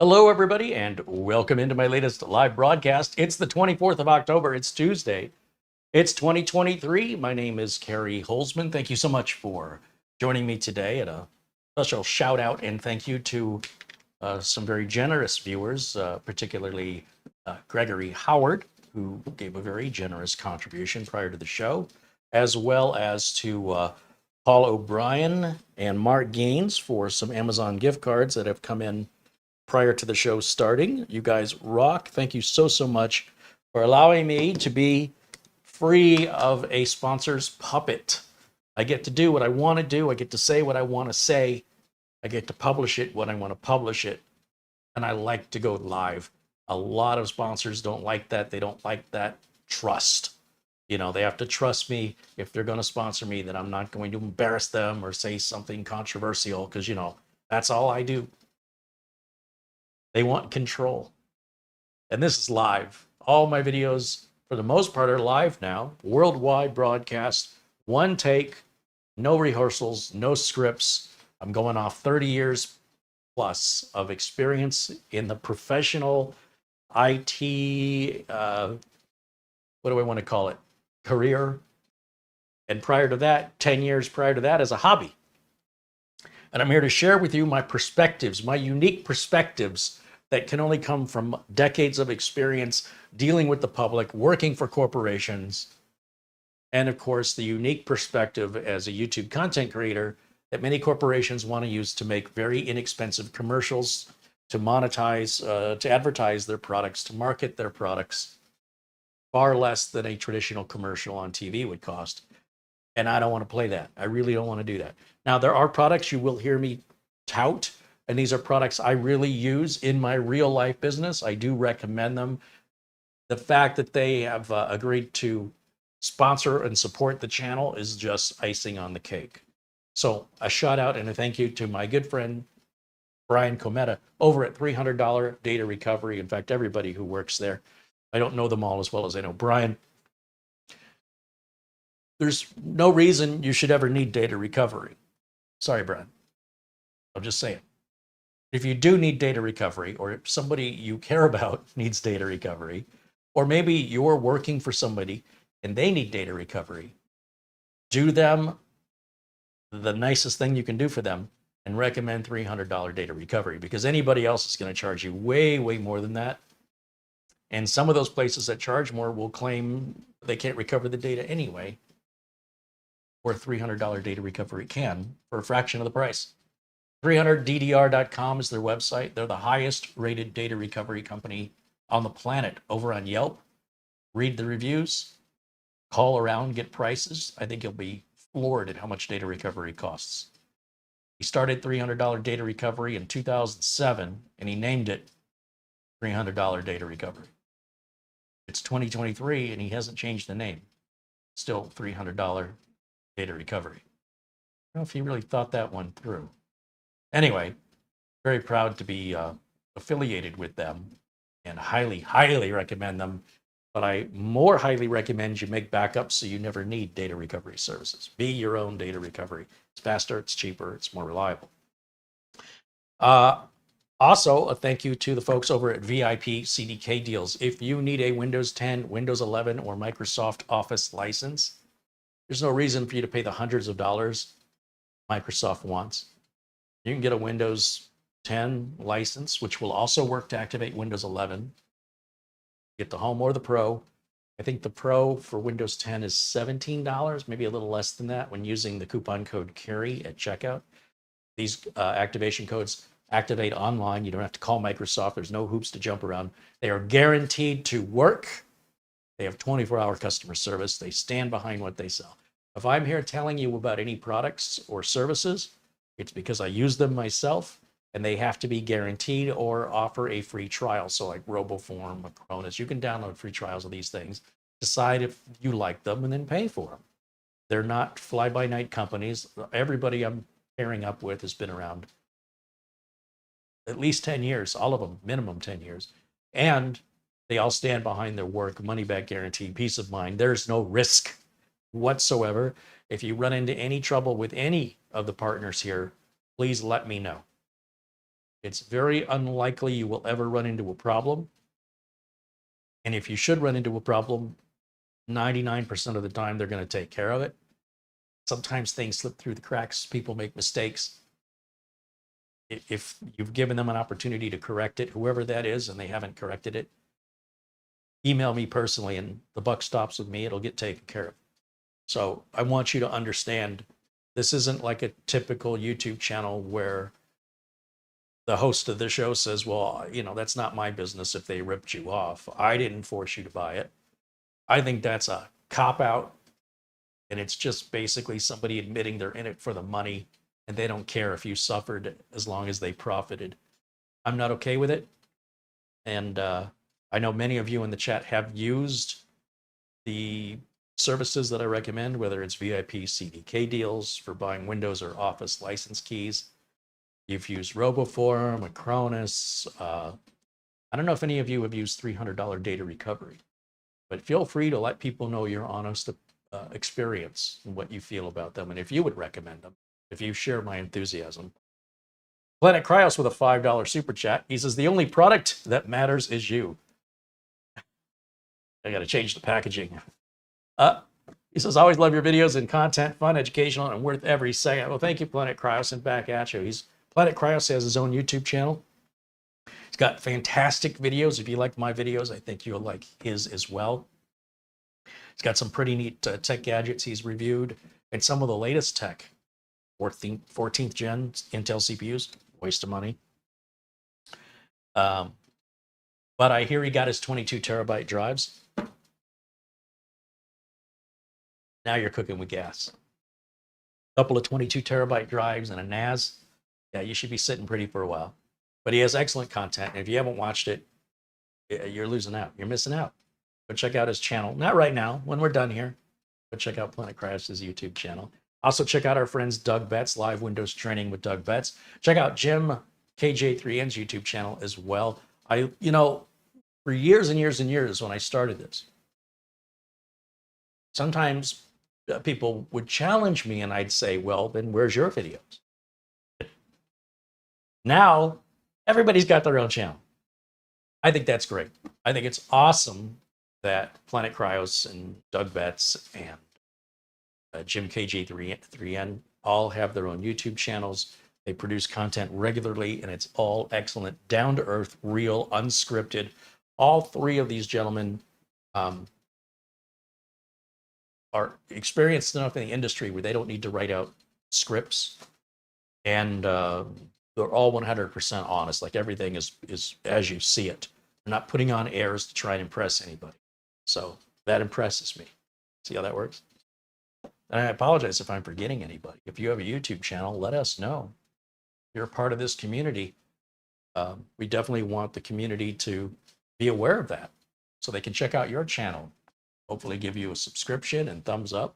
Hello, everybody, and welcome into my latest live broadcast. It's the 24th of October. It's Tuesday. It's 2023. My name is CareyHolzman. Thank you so much for joining me today. And a special shout out and thank you to some very generous viewers, particularly Gregory Howard, who gave a very generous contribution prior to the show, as well as to Paul O'Brien and Mark Gaines for some Amazon gift cards that have come in prior to the show starting. You guys rock. Thank you so much for allowing me to be free of a sponsor's puppet. I get to do what I want to do. I get to say what I want to say. I get to publish it when I want to publish it. And I like to go live. A lot of sponsors don't like that. They don't like that trust. You know, they have to trust me if they're going to sponsor me that I'm not going to embarrass them or say something controversial because, you know, that's all I do. They want control. And this is live. All my videos, for the most part, are live now. Worldwide broadcast, one take, no rehearsals, no scripts. I'm going off 30 years plus of experience in the professional IT, what do I want to call it, career. And prior to that, 10 years prior to that as a hobby. And I'm here to share with you my perspectives, my unique perspectives that can only come from decades of experience dealing with the public, working for corporations, and of course, the unique perspective as a YouTube content creator that many corporations want to use to make very inexpensive commercials, to monetize, to advertise their products, to market their products, far less than a traditional commercial on TV would cost. And I don't want to play that. I really don't want to do that. Now, there are products you will hear me tout, and these are products I really use in my real life business. I do recommend them. The fact that they have agreed to sponsor and support the channel is just icing on the cake. So a shout out and a thank you to my good friend, Brian Cometa, over at $300 Data Recovery. In fact, everybody who works there. I don't know them all as well as I know Brian. There's no reason you should ever need data recovery. Sorry, Brian. I'm just saying. If you do need data recovery, or if somebody you care about needs data recovery, or maybe you're working for somebody and they need data recovery, do them the nicest thing you can do for them and recommend $300 data recovery, because anybody else is going to charge you way more than that. And some of those places that charge more will claim they can't recover the data anyway, where $300 data recovery can for a fraction of the price. 300ddr.com is their website. They're the highest rated data recovery company on the planet over on Yelp. Read the reviews, call around, get prices. I think you'll be floored at how much data recovery costs. He started $300 data recovery in 2007, and he named it $300 data recovery. It's 2023, and he hasn't changed the name. Still $300 data recovery. I don't know if he really thought that one through. Anyway, very proud to be affiliated with them and highly recommend them. But I more highly recommend you make backups so you never need data recovery services. Be your own data recovery. It's faster, it's cheaper, it's more reliable. Also, a thank you to the folks over at VIP CDK Deals. If you need a Windows 10, Windows 11, or Microsoft Office license, there's no reason for you to pay the hundreds of dollars Microsoft wants. You can get a Windows 10 license, which will also work to activate Windows 11. Get the Home or the Pro. I think the Pro for Windows 10 is $17, maybe a little less than that when using the coupon code CAREY at checkout. These activation codes activate online. You don't have to call Microsoft. There's no hoops to jump around. They are guaranteed to work. They have 24-hour customer service. They stand behind what they sell. If I'm here telling you about any products or services, it's because I use them myself, and they have to be guaranteed or offer a free trial. So like RoboForm, Acronis, you can download free trials of these things, decide if you like them, and then pay for them. They're not fly-by-night companies. Everybody I'm pairing up with has been around at least 10 years, all of them, minimum 10 years. And they all stand behind their work, money-back guarantee, peace of mind. There's no risk whatsoever. If you run into any trouble with any of the partners here, please let me know. It's very unlikely you will ever run into a problem. And if you should run into a problem, 99% of the time they're going to take care of it. Sometimes things slip through the cracks, people make mistakes. If you've given them an opportunity to correct it, whoever that is, and they haven't corrected it, email me personally and the buck stops with me. It'll get taken care of. So I want you to understand this isn't like a typical YouTube channel where the host of the show says, well, you know, that's not my business if they ripped you off. I didn't force you to buy it. I think that's a cop-out, and it's just basically somebody admitting they're in it for the money, and they don't care if you suffered as long as they profited. I'm not okay with it, and I know many of you in the chat have used the services that I recommend, whether it's VIP CDK deals for buying Windows or Office license keys. You've used RoboForm, Acronis. I don't know if any of you have used $300 data recovery, but feel free to let people know your honest experience and what you feel about them, and if you would recommend them, if you share my enthusiasm. Planet Cryos with a $5 super chat. He says, the only product that matters is you. I got to change the packaging. He says, always love your videos and content, fun, educational, and worth every second. Well, thank you, Planet Cryos, and back at you. Planet Cryos has his own YouTube channel. He's got fantastic videos. If you like my videos, I think you'll like his as well. He's got some pretty neat tech gadgets he's reviewed, and some of the latest tech. 14th gen Intel CPUs, waste of money. But I hear he got his 22 terabyte drives. Now you're cooking with gas. A couple of 22 terabyte drives and a NAS. Yeah, you should be sitting pretty for a while. But he has excellent content. And if you haven't watched it, you're losing out. You're missing out. But check out his channel. Not right now, when we're done here. But check out Planet Cryos' YouTube channel. Also check out our friends Doug Betts, live Windows training with Doug Betts. Check out Jim KJ3N's YouTube channel as well. You know, for years and years and years when I started this, sometimes people would challenge me and I'd say, well, then where's your videos? Now, everybody's got their own channel. I think that's great. I think it's awesome that Planet Cryos and Doug Betts and Jim KJ3N all have their own YouTube channels. They produce content regularly, and it's all excellent, down-to-earth, real, unscripted. All three of these gentlemen are experienced enough in the industry where they don't need to write out scripts, and they're all 100% honest. Like everything is as you see it. They're not putting on airs to try and impress anybody. So that impresses me. See how that works? And I apologize if I'm forgetting anybody. If you have a YouTube channel, let us know. You're a part of this community. We definitely want the community to be aware of that so they can check out your channel. Hopefully give you a subscription and thumbs up.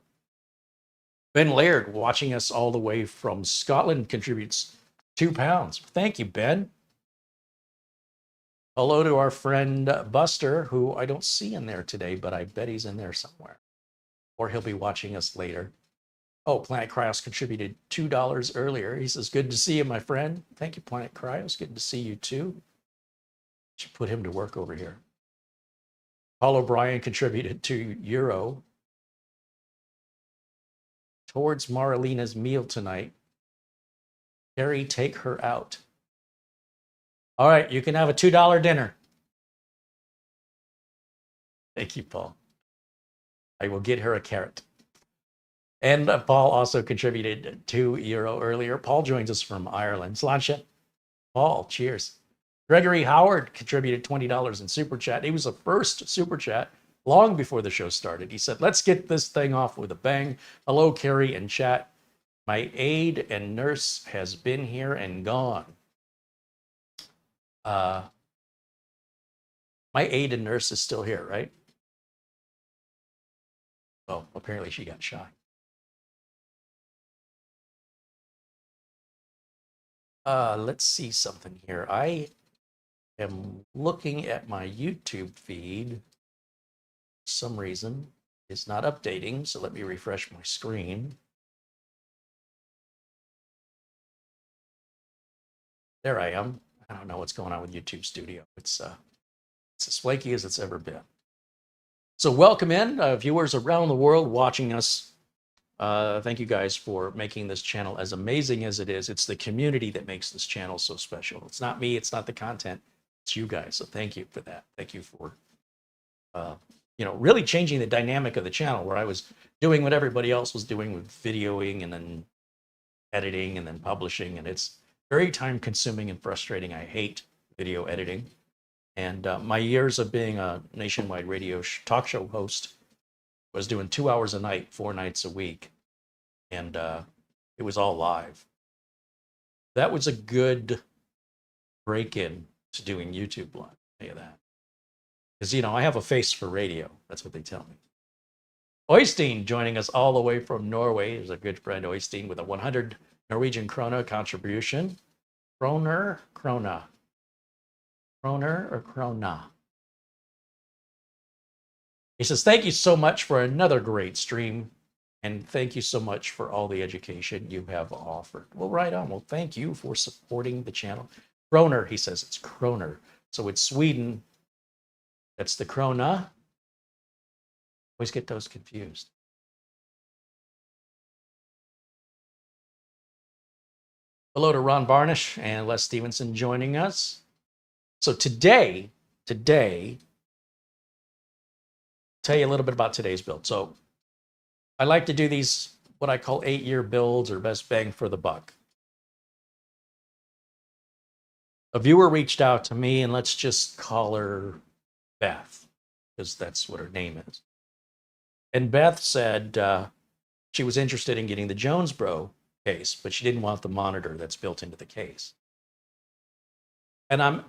Ben Laird, watching us all the way from Scotland, contributes £2. Thank you, Ben. Hello to our friend Buster, who I don't see in there today, but I bet he's in there somewhere. Or he'll be watching us later. Oh, Planet Cryos contributed $2 earlier. He says, good to see you, my friend. Thank you, Planet Cryos. Good to see you, too. Should put him to work over here. Paul O'Brien contributed €2 towards Marlina's meal tonight. Carey, take her out. All right, you can have a $2 dinner. Thank you, Paul. I will get her a carrot. And Paul also contributed €2 earlier. Paul joins us from Ireland. Sláinte. Paul, cheers. Gregory Howard contributed $20 in Super Chat. He was the first Super Chat long before the show started. He said, let's get this thing off with a bang. Hello, Carey and chat. My aide and nurse has been here and gone. My aide and nurse is still here, right? Oh, apparently she got shot. Let's see something here. I am looking at my YouTube feed. For some reason, it's not updating, so let me refresh my screen. There I am. I don't know what's going on with YouTube Studio. It's as flaky as it's ever been. So welcome in, viewers around the world watching us. Thank you guys for making this channel as amazing as it is. It's the community that makes this channel so special. It's not me, it's not the content, it's you guys. So thank you for that. Thank you for, really changing the dynamic of the channel, where I was doing what everybody else was doing with videoing and then editing and then publishing. And it's very time consuming and frustrating. I hate video editing. And my years of being a nationwide radio talk show host was doing 2 hours a night, 4 nights a week. And it was all live. That was a good break-in to doing YouTube live. I'll tell you that. Because, I have a face for radio. That's what they tell me. Oystein joining us all the way from Norway is a good friend, Oystein, with a 100 Norwegian krona contribution. Kroner or krona? He says, thank you so much for another great stream. And thank you so much for all the education you have offered. Well, right on. Well, thank you for supporting the channel. Kroner, he says, it's Kroner. So it's Sweden. That's the krona. Always get those confused. Hello to Ron Barnish and Les Stevenson joining us. So today, tell you a little bit about today's build. So I like to do these, what I call 8-year builds or best bang for the buck. A viewer reached out to me, and let's just call her Beth, because that's what her name is. And Beth said she was interested in getting the Jonesboro case, but she didn't want the monitor that's built into the case. And I'm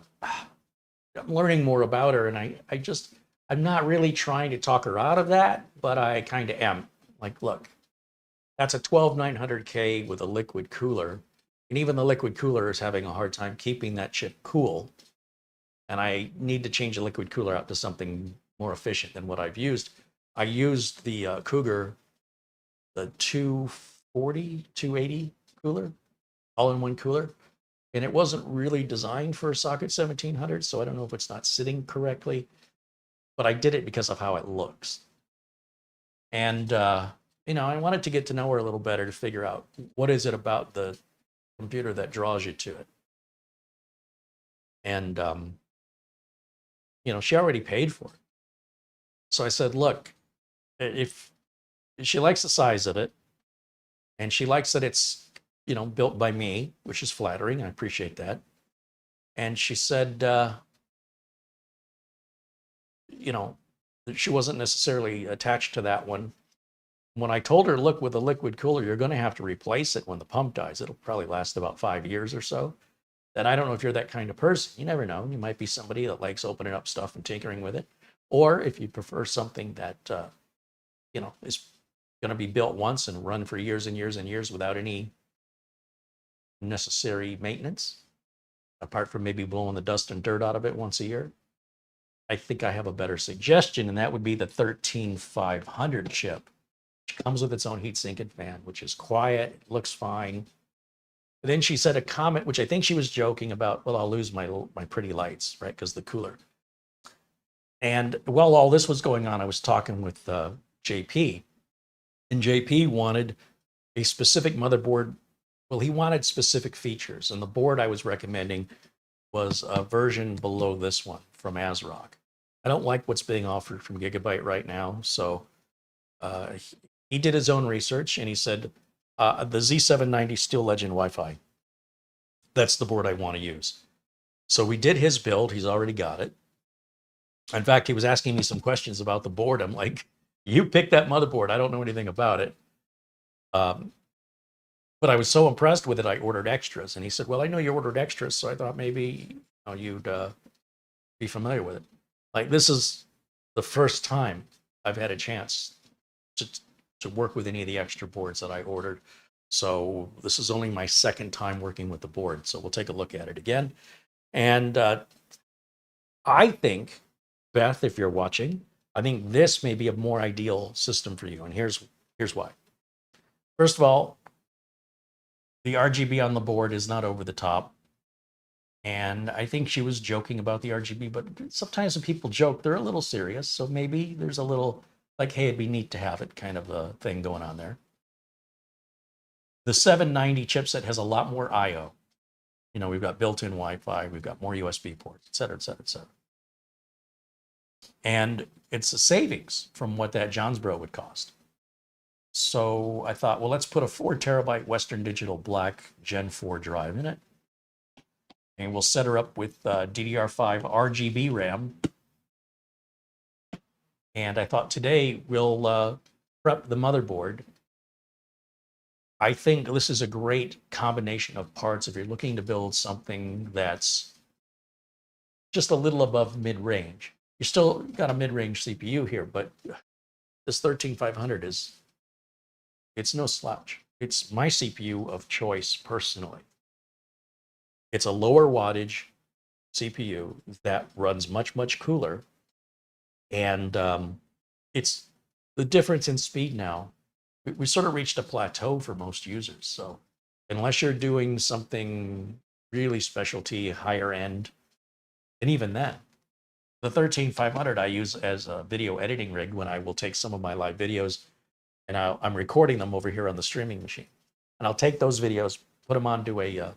learning more about her, and I'm not really trying to talk her out of that, but I kind of am. Like, look, that's a 12900K with a liquid cooler, and even the liquid cooler is having a hard time keeping that chip cool. And I need to change the liquid cooler out to something more efficient than what I've used. I used the Cougar, the 240, 280 cooler, all-in-one cooler. And it wasn't really designed for a socket 1700, so I don't know if it's not sitting correctly. But I did it because of how it looks. And, I wanted to get to know her a little better to figure out what is it about the computer that draws you to it. And, she already paid for it. So I said, look, if she likes the size of it, and she likes that it's, built by me, which is flattering. I appreciate that. And she said, she wasn't necessarily attached to that one. When I told her, look, with a liquid cooler, you're going to have to replace it when the pump dies. It'll probably last about 5 years or so. Then I don't know if you're that kind of person. You never know. You might be somebody that likes opening up stuff and tinkering with it. Or if you prefer something that, is going to be built once and run for years and years and years without any necessary maintenance, apart from maybe blowing the dust and dirt out of it once a year, I think I have a better suggestion, and that would be the 13500 chip, which comes with its own heatsink and fan, which is quiet, it looks fine. And then she said a comment, which I think she was joking about, well, I'll lose my pretty lights, right, because the cooler. And while all this was going on, I was talking with JP, and JP wanted a specific motherboard. Well, he wanted specific features, and the board I was recommending was a version below this one from ASRock. I don't like what's being offered from Gigabyte right now, so he did his own research, and he said, the Z790 SteelLegend Wi-Fi, that's the board I want to use. So we did his build. He's already got it. In fact, he was asking me some questions about the board. I'm like, you picked that motherboard. I don't know anything about it. But I was so impressed with it, I ordered extras. And he said, well, I know you ordered extras, so I thought maybe you'd be familiar with it. Like, this is the first time I've had a chance to work with any of the extra boards that I ordered. So this is only my second time working with the board. So we'll take a look at it again. And I think, Beth, if you're watching, I think this may be a more ideal system for you. And here's why. First of all, the RGB on the board is not over the top. And I think she was joking about the RGB, but sometimes when people joke, they're a little serious. So maybe there's a little like, hey, it'd be neat to have it kind of a thing going on there. The 790 chipset has a lot more I/O. You know, we've got built-in Wi-Fi, we've got more USB ports, et cetera, et cetera, et cetera. And it's a savings from what that Johnsboro would cost. So I thought, well, let's put a 4 terabyte Western Digital Black Gen 4 drive in it. And we'll set her up with DDR5 RGB RAM. And I thought today we'll prep the motherboard. I think this is a great combination of parts if you're looking to build something that's just a little above mid-range. You still got a mid-range CPU here, but this 13500 it's no slouch. It's my CPU of choice personally. It's a lower wattage CPU that runs much, much cooler. And it's the difference in speed now. We sort of reached a plateau for most users. So unless you're doing something really specialty, higher end, and even then, the 13500 I use as a video editing rig when I will take some of my live videos and I'm recording them over here on the streaming machine. And I'll take those videos, put them onto a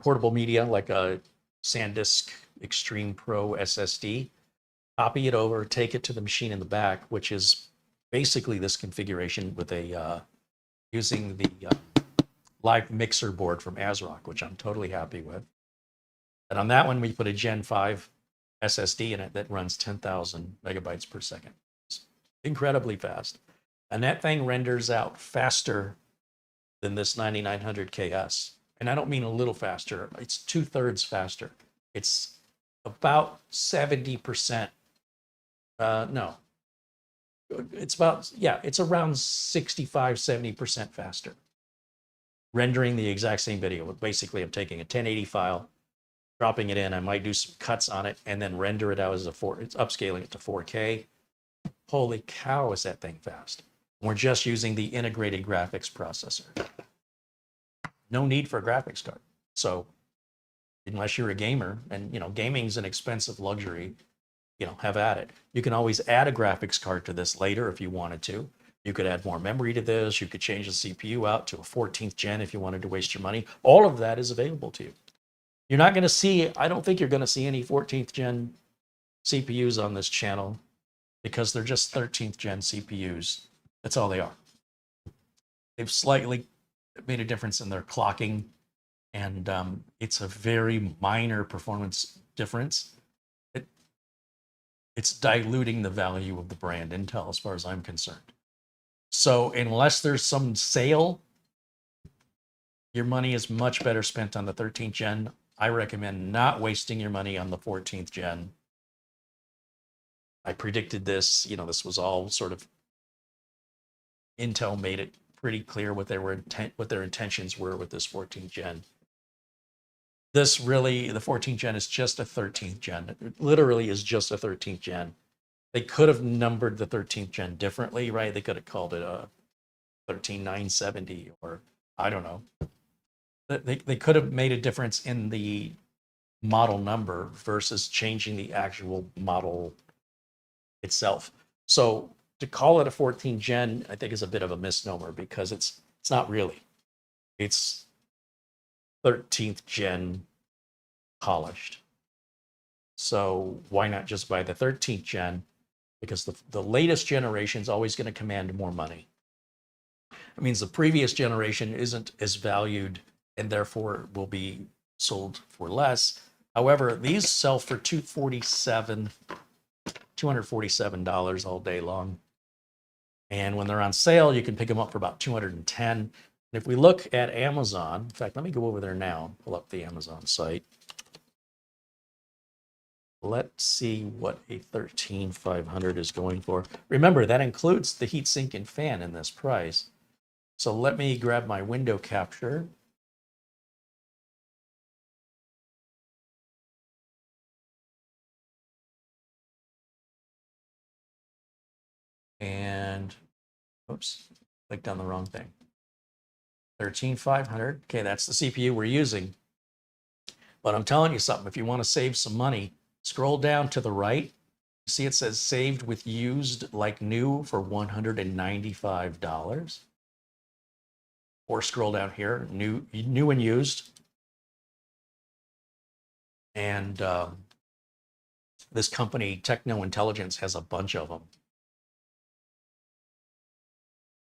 portable media like a SanDisk Extreme Pro SSD, copy it over, take it to the machine in the back, which is basically this configuration with a using the live mixer board from ASRock, which I'm totally happy with. And on that one, we put a Gen 5 SSD in it that runs 10,000 megabytes per second. It's incredibly fast. And that thing renders out faster than this 9900 KS. And I don't mean a little faster, it's 2/3 faster. It's about 70%. No, it's about, yeah, it's around 65, 70% faster. Rendering the exact same video. Basically, I'm taking a 1080 file, dropping it in. I might do some cuts on it and then render it out as it's upscaling it to 4K. Holy cow, is that thing fast. We're just using the integrated graphics processor. No need for a graphics card. So unless you're a gamer, and you know, gaming's an expensive luxury, you know, have at it. You can always add a graphics card to this later if you wanted to. You could add more memory to this. You could change the CPU out to a 14th gen if you wanted to waste your money. All of that is available to you. You're not going to see, I don't think you're going to see any 14th gen CPUs on this channel because they're just 13th gen CPUs. That's all they are. They've slightly made a difference in their clocking, and it's a very minor performance difference. It's diluting the value of the brand Intel as far as I'm concerned. So unless there's some sale, your money is much better spent on the 13th gen. I recommend not wasting your money on the 14th gen. I predicted this, you know, this was all sort of, Intel made it pretty clear what their intentions were with this 14th gen. This really, the 14th gen is just a 13th gen. It literally is just a 13th gen. They could have numbered the 13th gen differently, right? They could have called it a 13970 or I don't know. They could have made a difference in the model number versus changing the actual model itself. So to call it a 14th gen, I think is a bit of a misnomer because it's not really. It's 13th gen polished. So why not just buy the 13th gen? Because the latest generation is always going to command more money. It means the previous generation isn't as valued and therefore will be sold for less. However, these sell for $247 all day long. And when they're on sale, you can pick them up for about $210. And if we look at Amazon, in fact, let me go over there now and pull up the Amazon site. Let's see what a 13500 is going for. Remember, that includes the heatsink and fan in this price. So let me grab my window capture. And, oops, clicked on the wrong thing. 13500, okay, that's the CPU we're using. But I'm telling you something, if you want to save some money, scroll down to the right. See, it says saved with used like new for $195. Or scroll down here, new and used. And this company, Techno Intelligence, has a bunch of them.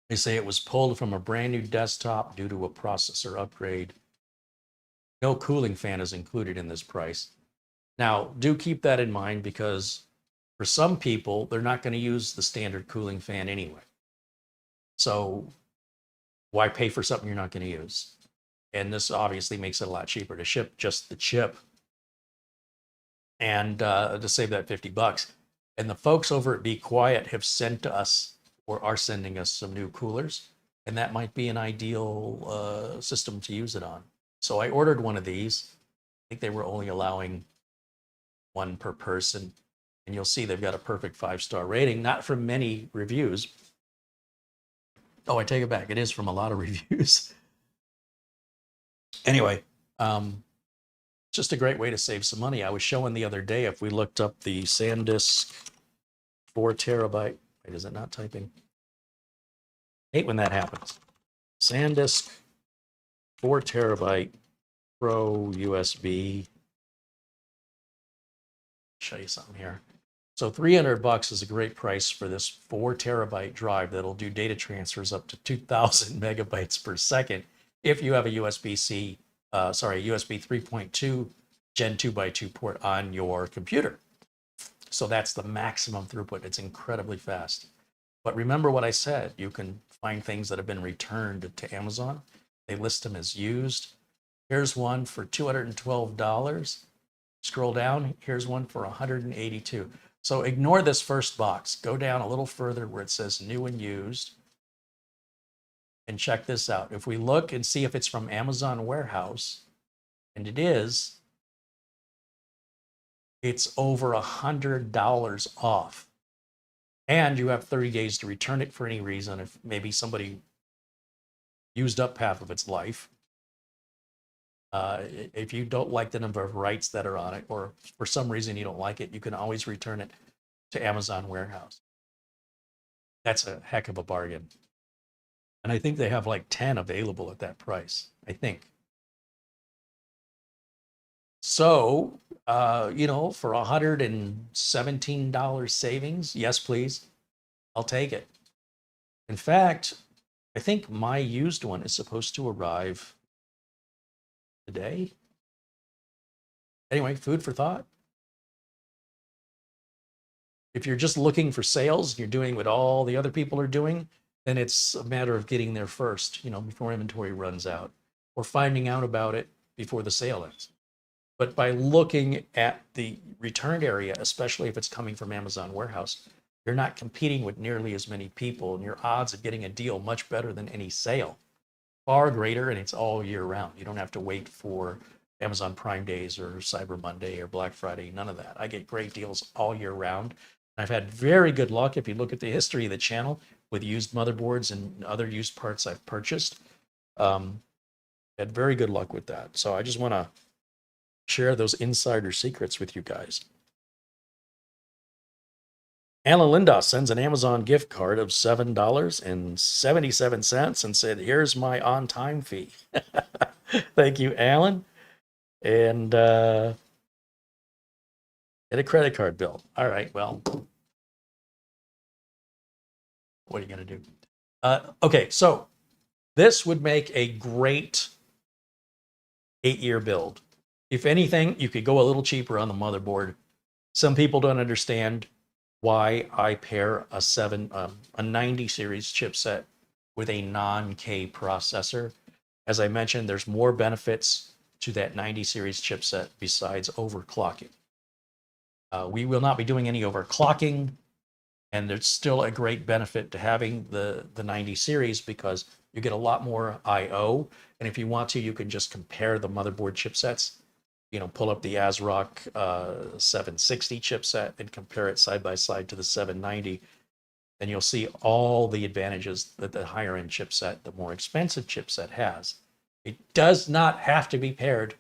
They say it was pulled from a brand new desktop due to a processor upgrade. No cooling fan is included in this price. Now, do keep that in mind because for some people, they're not going to use the standard cooling fan anyway. So why pay for something you're not going to use? And this obviously makes it a lot cheaper to ship just the chip and to save that $50. And the folks over at Be Quiet have sent us or are sending us some new coolers, and that might be an ideal system to use it on. So I ordered one of these. I think they were only allowing one per person, and you'll see they've got a perfect 5-star rating, not from many reviews. Oh, I take it back. It is from a lot of reviews. Anyway, just a great way to save some money. I was showing the other day, if we looked up the SanDisk 4 terabyte, wait, is it not typing? I hate when that happens. SanDisk 4 terabyte Pro USB. Show you something here. So $300 is a great price for this 4 terabyte drive that'll do data transfers up to 2,000 megabytes per second if you have a USB 3.2 Gen 2x2 port on your computer. So that's the maximum throughput. It's incredibly fast. But remember what I said, you can find things that have been returned to Amazon. They list them as used. Here's one for $212. Scroll down, here's one for $182. So ignore this first box. Go down a little further where it says new and used. And check this out. If we look and see if it's from Amazon Warehouse, and it is, it's over $100 off. And you have 30 days to return it for any reason if maybe somebody used up half of its life. If you don't like the number of writes that are on it, or for some reason you don't like it, you can always return it to Amazon Warehouse. That's a heck of a bargain. And I think they have like 10 available at that price, I think. So, for $117 savings, yes, please, I'll take it. In fact, I think my used one is supposed to arrive today. Anyway, food for thought. If you're just looking for sales, you're doing what all the other people are doing, then it's a matter of getting there first, before inventory runs out, or finding out about it before the sale ends. But by looking at the returned area, especially if it's coming from Amazon Warehouse, you're not competing with nearly as many people, and your odds of getting a deal much better than any sale. Far greater, and it's all year round. You don't have to wait for Amazon Prime Days or Cyber Monday or Black Friday, none of that. I get great deals all year round. I've had very good luck, if you look at the history of the channel, with used motherboards and other used parts I've purchased. Had very good luck with that. So I just want to share those insider secrets with you guys. Alan Lindos sends an Amazon gift card of $7.77 and said, here's my on-time fee. Thank you, Alan. And get a credit card bill. All right, well, what are you going to do? Okay, so this would make a great 8-year build. If anything, you could go a little cheaper on the motherboard. Some people don't understand why I pair a 90 series chipset with a non-K processor. As I mentioned, there's more benefits to that 90 series chipset besides overclocking. We will not be doing any overclocking, and there's still a great benefit to having the 90 series because you get a lot more I/O. And if you want to, you can just compare the motherboard chipsets. Pull up the ASRock 760 chipset and compare it side by side to the 790. Then you'll see all the advantages that the higher end chipset, the more expensive chipset has. It does not have to be paired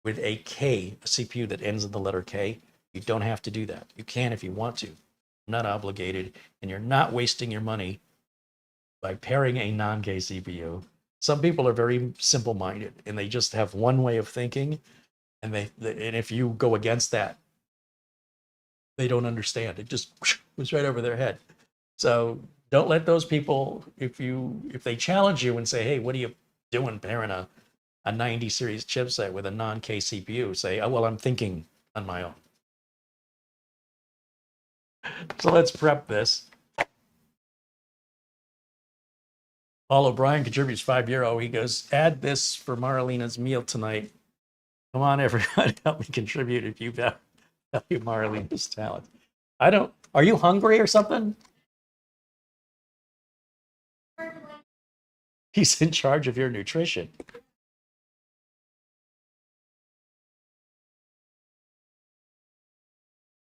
with a K, a CPU that ends in the letter K. You don't have to do that. You can if you want to. Not obligated, and you're not wasting your money by pairing a non-K CPU. Some people are very simple-minded, and they just have one way of thinking, and and if you go against that, they don't understand. It just goes right over their head. So don't let those people, if they challenge you and say, hey, what are you doing pairing a 90 series chipset with a non-K CPU, say, oh, well, I'm thinking on my own. So let's prep this. Paul O'Brien contributes €5. He goes, add this for Marlena's meal tonight. Come on, everyone, help me contribute if you value Marlena's talent. Are you hungry or something? He's in charge of your nutrition.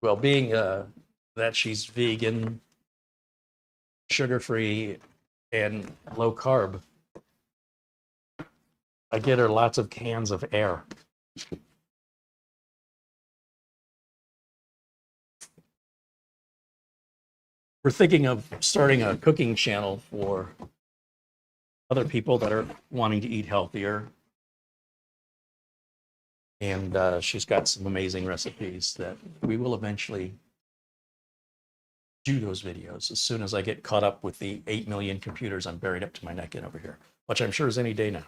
Well, being that she's vegan, sugar-free, and low carb, I get her lots of cans of air. We're thinking of starting a cooking channel for other people that are wanting to eat healthier. And she's got some amazing recipes that we will eventually do those videos as soon as I get caught up with the 8 million computers I'm buried up to my neck in over here, which I'm sure is any day now.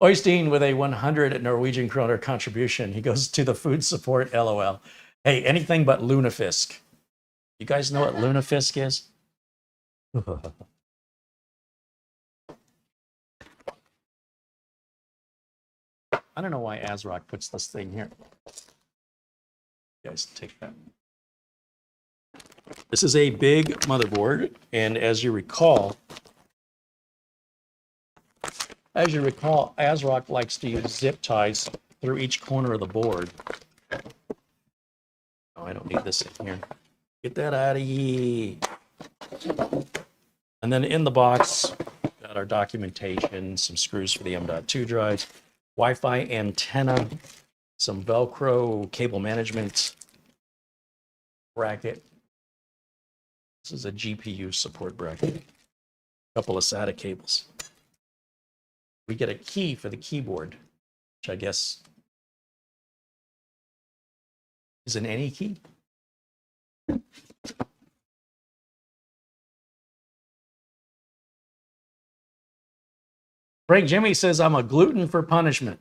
Oystein with a 100 Norwegian kroner contribution. He goes to the food support, LOL. Hey, anything but lunafisk. You guys know what lunafisk is? I don't know why ASRock puts this thing here. You guys take that. This is a big motherboard, and as you recall, ASRock likes to use zip ties through each corner of the board. Oh, I don't need this in here. Get that out of here. And then in the box, got our documentation, some screws for the M.2 drives, Wi-Fi antenna, some Velcro cable management bracket. This is a GPU support bracket. A couple of SATA cables. We get a key for the keyboard, which I guess is an any key. Frank Jimmy says, I'm a glutton for punishment.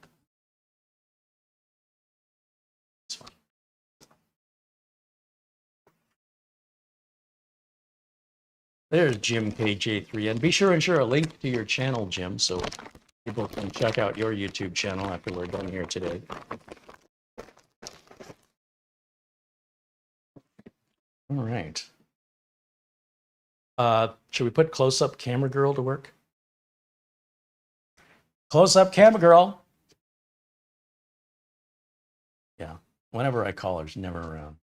There's Jim KJ3. And be sure and share a link to your channel, Jim, so people can check out your YouTube channel after we're done here today. All right. Should we put close-up camera girl to work? Close-up camera girl. Yeah, whenever I call her, she's never around.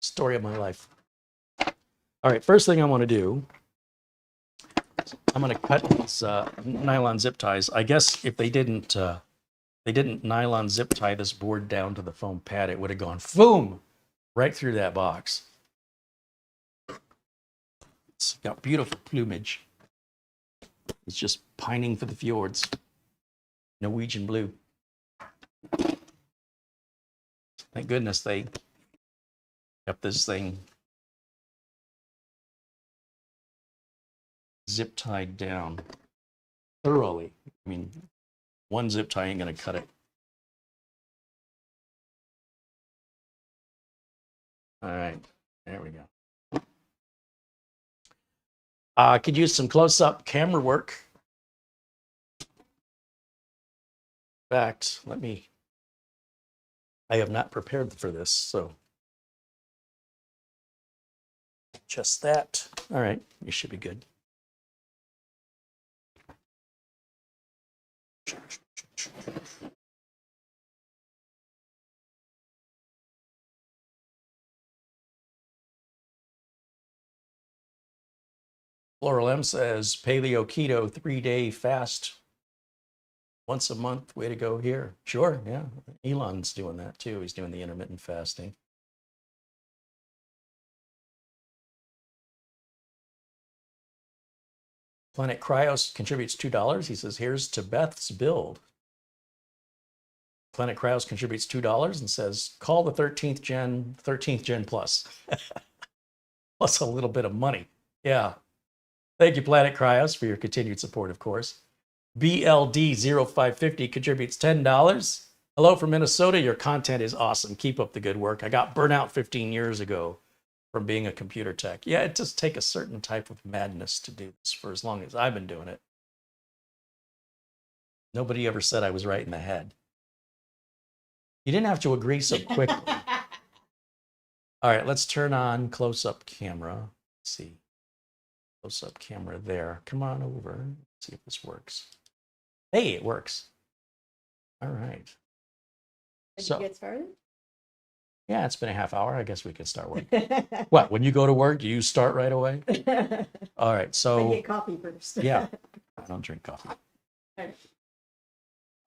Story of my life. All right, first thing I want to do, I'm going to cut these nylon zip ties. I guess if they didn't nylon zip tie this board down to the foam pad, it would have gone boom right through that box. It's got beautiful plumage. It's just pining for the fjords. Norwegian blue. Thank goodness they kept this thing zip tied down thoroughly. I mean, one zip tie ain't gonna cut it. All right, there we go. Could use some close-up camera work. In fact, I have not prepared for this, so just that. All right, you should be good. Floral M says, Paleo Keto 3-day fast Once a month, way to go here. Sure, yeah. Elon's doing that too. He's doing the intermittent fasting. Planet Cryos contributes $2. He says, here's to Beth's build. Planet Cryos contributes $2 and says, call the 13th gen plus. Plus a little bit of money. Yeah. Thank you, Planet Cryos, for your continued support, of course. BLD0550 contributes $10. Hello from Minnesota. Your content is awesome. Keep up the good work. I got burnout 15 years ago from being a computer tech. Yeah, it does take a certain type of madness to do this for as long as I've been doing it. Nobody ever said I was right in the head. You didn't have to agree so quickly. All right, let's turn on close-up camera. Let's see. Close-up camera there. Come on over. Let's see if this works. Hey, it works. All right. Did you get started? Yeah, it's been a half hour. I guess we can start work. What, when you go to work, do you start right away? All right, so. I get coffee first. Yeah, I don't drink coffee. Right.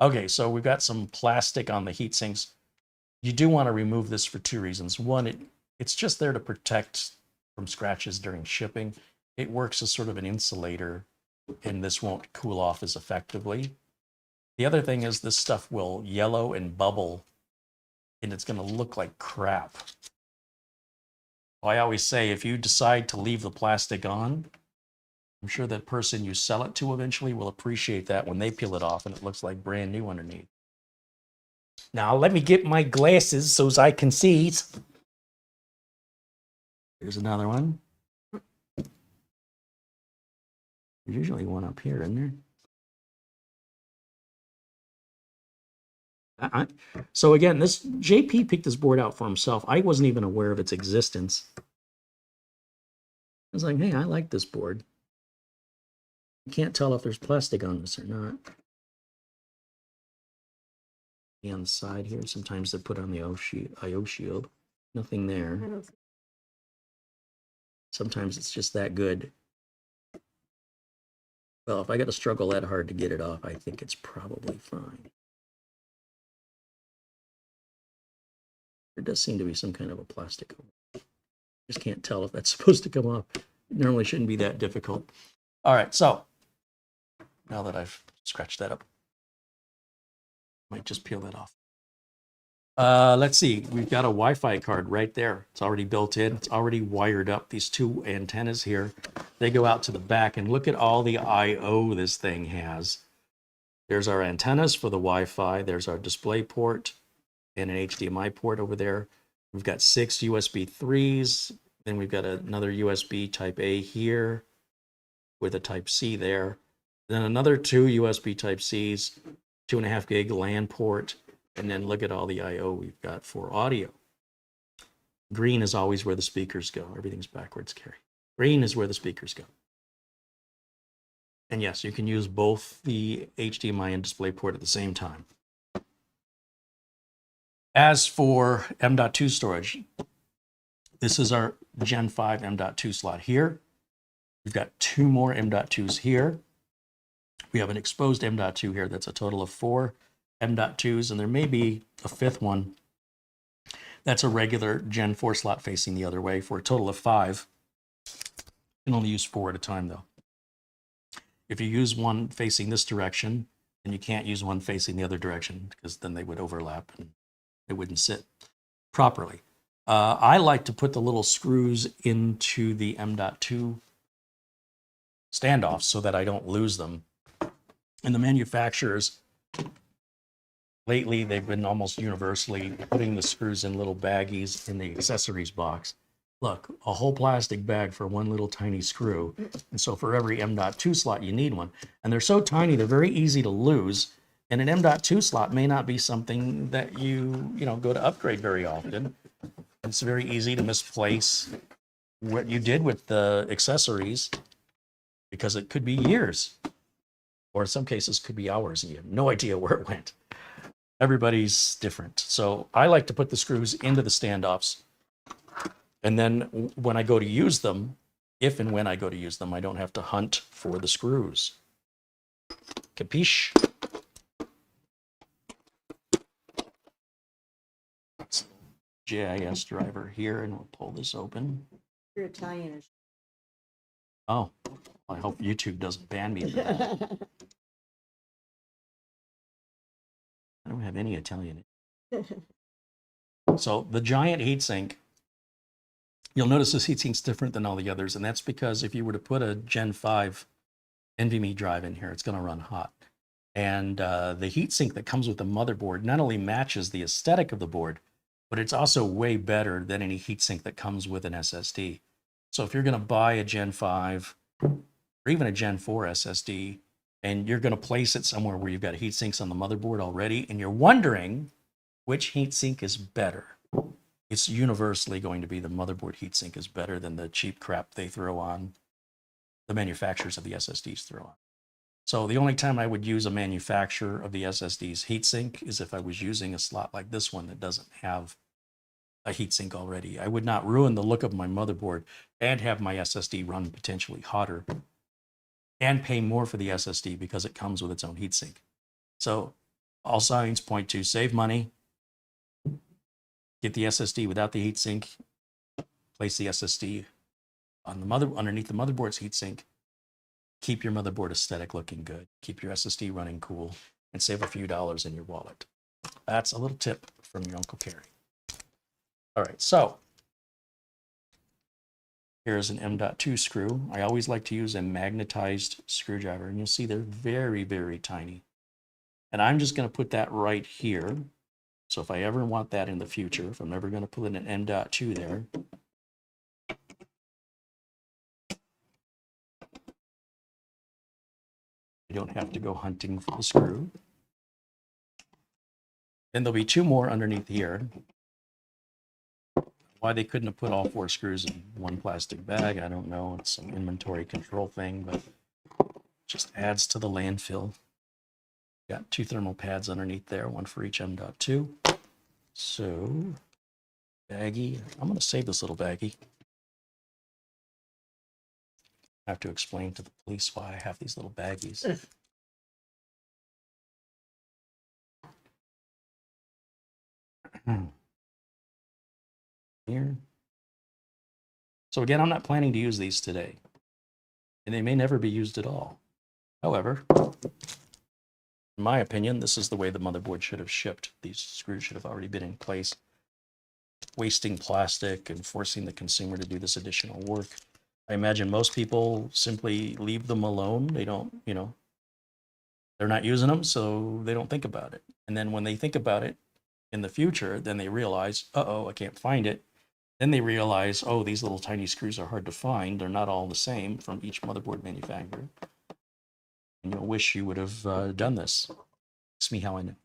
Okay, so we've got some plastic on the heat sinks. You do want to remove this for two reasons. One, it's just there to protect from scratches during shipping. It works as sort of an insulator, and this won't cool off as effectively. The other thing is this stuff will yellow and bubble, and it's going to look like crap. I always say, if you decide to leave the plastic on, I'm sure that person you sell it to eventually will appreciate that when they peel it off and it looks like brand new underneath. Now, let me get my glasses so as I can see. Here's another one. There's usually one up here, isn't there? So again, this JP picked this board out for himself. I wasn't even aware of its existence. I was like, hey, I like this board. You can't tell if there's plastic on this or not. On the side here, sometimes they put on the IO shield. Nothing there. Sometimes it's just that good. Well, if I got to struggle that hard to get it off, I think it's probably fine. There does seem to be some kind of a plastic. Just can't tell if that's supposed to come off. It normally shouldn't be that difficult. All right, so now that I've scratched that up, might just peel that off. Let's see, we've got a Wi-Fi card right there. It's already built in. It's already wired up. These two antennas here, they go out to the back, and look at all the I/O this thing has. There's our antennas for the Wi-Fi. There's our display port and an HDMI port over there. We've got 6 USB 3s. Then we've got another USB type A here with a type C there. Then another 2 USB type Cs, 2.5 gig LAN port. And then look at all the I/O we've got for audio. Green is always where the speakers go. Everything's backwards, Carey. Green is where the speakers go. And yes, you can use both the HDMI and display port at the same time. As for M.2 storage, this is our Gen 5 M.2 slot here. We've got 2 more M.2s here. We have an exposed M.2 here. That's a total of 4 M.2s, and there may be a 5th one. That's a regular Gen 4 slot facing the other way for a total of 5. You can only use 4 at a time, though. If you use one facing this direction, then you can't use one facing the other direction, because then they would overlap and they wouldn't sit properly. I like to put the little screws into the M.2 standoffs so that I don't lose them. And the manufacturers, lately, they've been almost universally putting the screws in little baggies in the accessories box. Look, a whole plastic bag for one little tiny screw. And so for every M.2 slot, you need one. And they're so tiny, they're very easy to lose. And an M.2 slot may not be something that you go to upgrade very often. It's very easy to misplace what you did with the accessories because it could be years, or in some cases could be hours, and you have no idea where it went. Everybody's different. So I like to put the screws into the standoffs. And then when I go to use them, if and when I go to use them, I don't have to hunt for the screws. Capiche? JIS driver here, and we'll pull this open. You're Italian. Oh, I hope YouTube doesn't ban me for that. I don't have any Italian. So the giant heatsink, you'll notice this heatsink's different than all the others, and that's because if you were to put a Gen 5 NVMe drive in here, it's going to run hot. And the heatsink that comes with the motherboard not only matches the aesthetic of the board, but it's also way better than any heatsink that comes with an SSD. So if you're going to buy a Gen 5 or even a Gen 4 SSD, and you're going to place it somewhere where you've got heat sinks on the motherboard already, and you're wondering which heatsink is better, it's universally going to be the motherboard heatsink is better than the cheap crap they throw on, the manufacturers of the SSDs throw on. So the only time I would use a manufacturer of the SSD's heatsink is if I was using a slot like this one that doesn't have a heatsink already. I would not ruin the look of my motherboard and have my SSD run potentially hotter and pay more for the SSD because it comes with its own heatsink. So all signs point to save money, get the SSD without the heatsink, place the SSD on the underneath the motherboard's heatsink, keep your motherboard aesthetic looking good, keep your SSD running cool, and save a few dollars in your wallet. That's a little tip from your Uncle Carey. All right, so here's an M.2 screw. I always like to use a magnetized screwdriver, and you'll see they're very, very tiny. And I'm just going to put that right here. So if I ever want that in the future, if I'm ever going to put in an M.2 there, you don't have to go hunting for the screw. Then there'll be two more underneath here. Why they couldn't have put all 4 screws in one plastic bag, I don't know. It's some inventory control thing, but just adds to the landfill. Got 2 thermal pads underneath there, one for each M.2. So, baggie. I'm going to save this little baggie. I have to explain to the police why I have these little baggies. Here. So again, I'm not planning to use these today, and they may never be used at all. However, in my opinion, this is the way the motherboard should have shipped. These screws should have already been in place. Wasting plastic and forcing the consumer to do this additional work. I imagine most people simply leave them alone. They don't, they're not using them, so they don't think about it. And then when they think about it in the future, then they realize, uh-oh, I can't find it. Then they realize, oh, these little tiny screws are hard to find. They're not all the same from each motherboard manufacturer. And you'll wish you would have done this. Ask me how I know.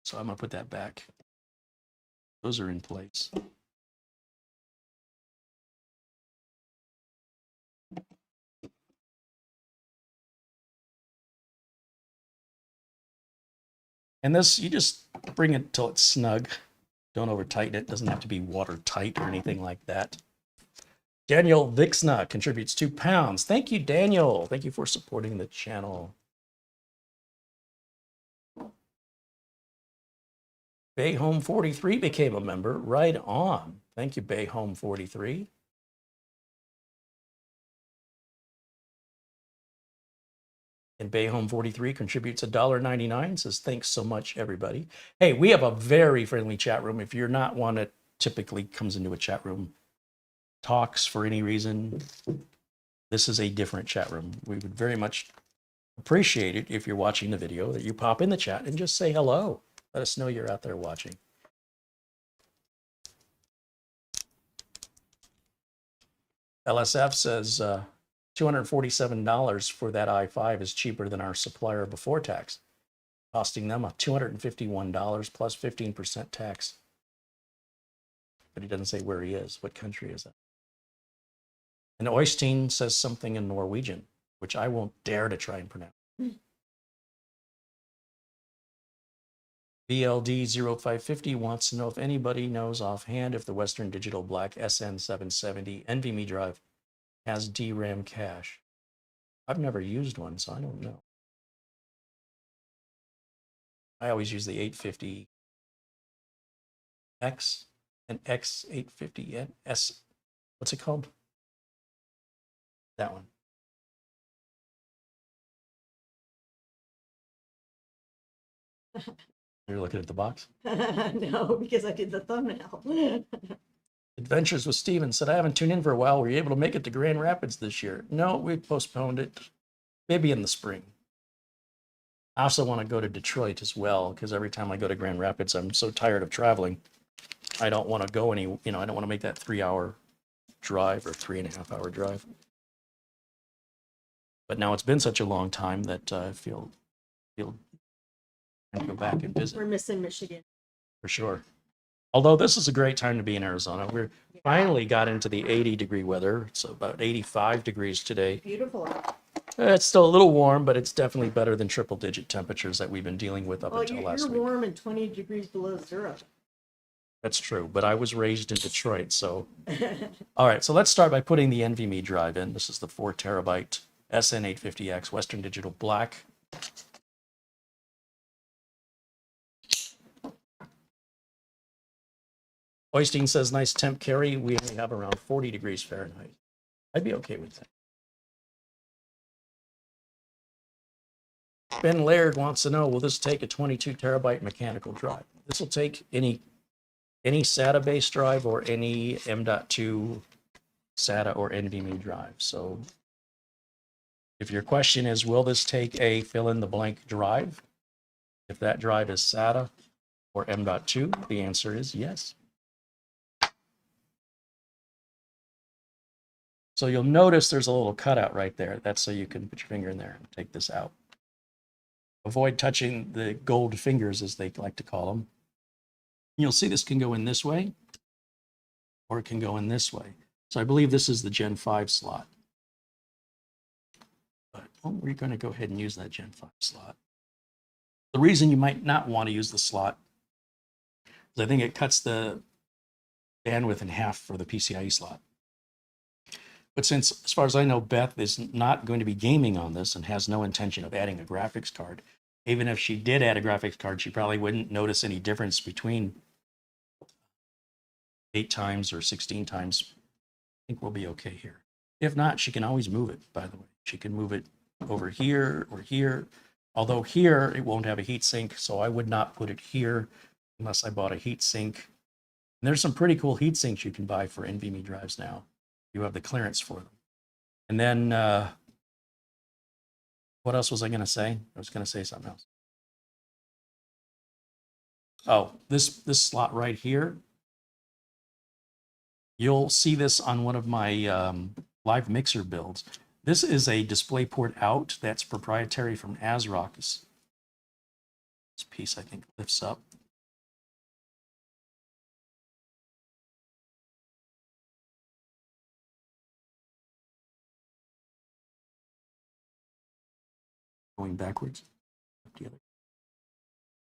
So I'm going to put that back. Those are in place. And this, you just bring it till it's snug. Don't over tighten it. Doesn't have to be watertight or anything like that. Daniel Vixna contributes £2. Thank you, Daniel. Thank you for supporting the channel. BayHome43 became a member. Right on. Thank you, BayHome43. And BayHome43 contributes $1.99, says, thanks so much, everybody. Hey, we have a very friendly chat room. If you're not one that typically comes into a chat room, talks for any reason, this is a different chat room. We would very much appreciate it if you're watching the video that you pop in the chat and just say hello. Let us know you're out there watching. LSF says, $247 for that i5 is cheaper than our supplier before tax, costing them $251 plus 15% tax. But he doesn't say where he is. What country is that? And Oystein says something in Norwegian, which I won't dare to try and pronounce. BLD0550 wants to know if anybody knows offhand if the Western Digital Black SN770 NVMe drive has DRAM cache. I've never used one, so I don't know. I always use the 850 X and X850 and S. What's it called? That one. You're looking at the box. No, because I did the thumbnail. Adventures with Steven said, I haven't tuned in for a while. Were you able to make it to Grand Rapids this year? No, we postponed it. Maybe in the spring. I also want to go to Detroit as well, because every time I go to Grand Rapids, I'm so tired of traveling. I don't want to go I don't want to make that 3-hour drive or 3.5-hour drive. But now it's been such a long time that I feel I can go back and visit. We're missing Michigan. For sure. Although this is a great time to be in Arizona. We're finally got into the 80-degree weather. It's about 85 degrees today. Beautiful. It's still a little warm, but it's definitely better than triple-digit temperatures that we've been dealing with up until last you're week. warm and 20 degrees below zero. That's true, but I was raised in Detroit, so. All right, so let's start by putting the NVMe drive in. This is the 4 terabyte SN850X Western Digital Black. Oystein says, nice temp, Carey. We only have around 40 degrees Fahrenheit. I'd be okay with that. Ben Laird wants to know, will this take a 22 terabyte mechanical drive? This will take any SATA-based drive or any M.2 SATA or NVMe drive. So if your question is, will this take a fill-in-the-blank drive? If that drive is SATA or M.2, the answer is yes. So you'll notice there's a little cutout right there. That's so you can put your finger in there and take this out. Avoid touching the gold fingers, as they like to call them. You'll see this can go in this way, or it can go in this way. So I believe this is the Gen 5 slot. But we're going to go ahead and use that Gen 5 slot. The reason you might not want to use the slot is I think it cuts the bandwidth in half for the PCIe slot. But since, as far as I know, Beth is not going to be gaming on this and has no intention of adding a graphics card, even if she did add a graphics card, she probably wouldn't notice any difference between 8 times or 16 times. I think we'll be okay here. If not, she can always move it, by the way. She can move it over here or here. Although here, it won't have a heat sink, so I would not put it here unless I bought a heat sink. And there's some pretty cool heat sinks you can buy for NVMe drives now. You have the clearance for them. And then, what else was I going to say? I was going to say something else. Oh, this slot right here. You'll see this on one of my live mixer builds. This is a DisplayPort out that's proprietary from ASRock. This piece, I think, lifts up. Going backwards.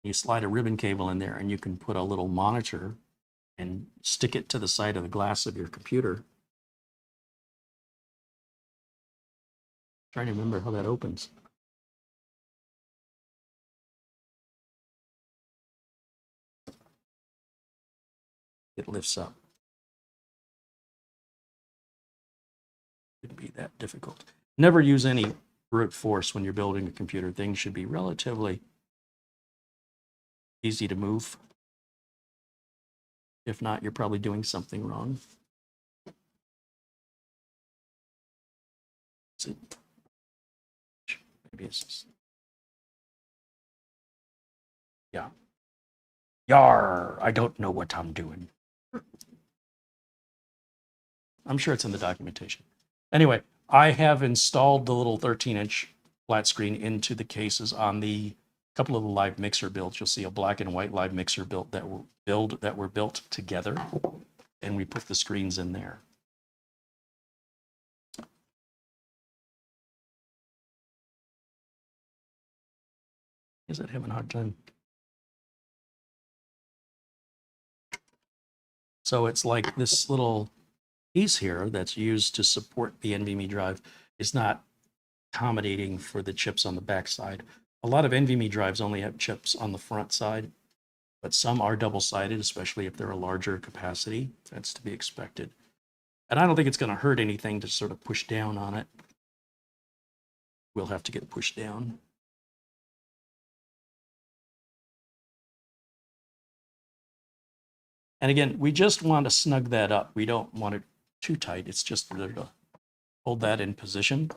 You slide a ribbon cable in there and you can put a little monitor and stick it to the side of the glass of your computer. Trying to remember how that opens. It lifts up. Shouldn't be that difficult. Never use any brute force when you're building a computer. Things should be relatively easy to move. If not, you're probably doing something wrong. Maybe it's just... Yeah. Yar, I don't know what I'm doing. I'm sure it's in the documentation. Anyway, I have installed the little 13-inch flat screen into the cases on the couple of the live mixer builds. You'll see a black and white live mixer build that were built together, and we put the screens in there. Is it having a hard time? So it's like this little piece here that's used to support the NVMe drive is not accommodating for the chips on the back side. A lot of NVMe drives only have chips on the front side, but some are double-sided, especially if they're a larger capacity. That's to be expected. And I don't think it's going to hurt anything to sort of push down on it. We'll have to get pushed down. And again, we just want to snug that up. We don't want it too tight. It's just there to hold that in position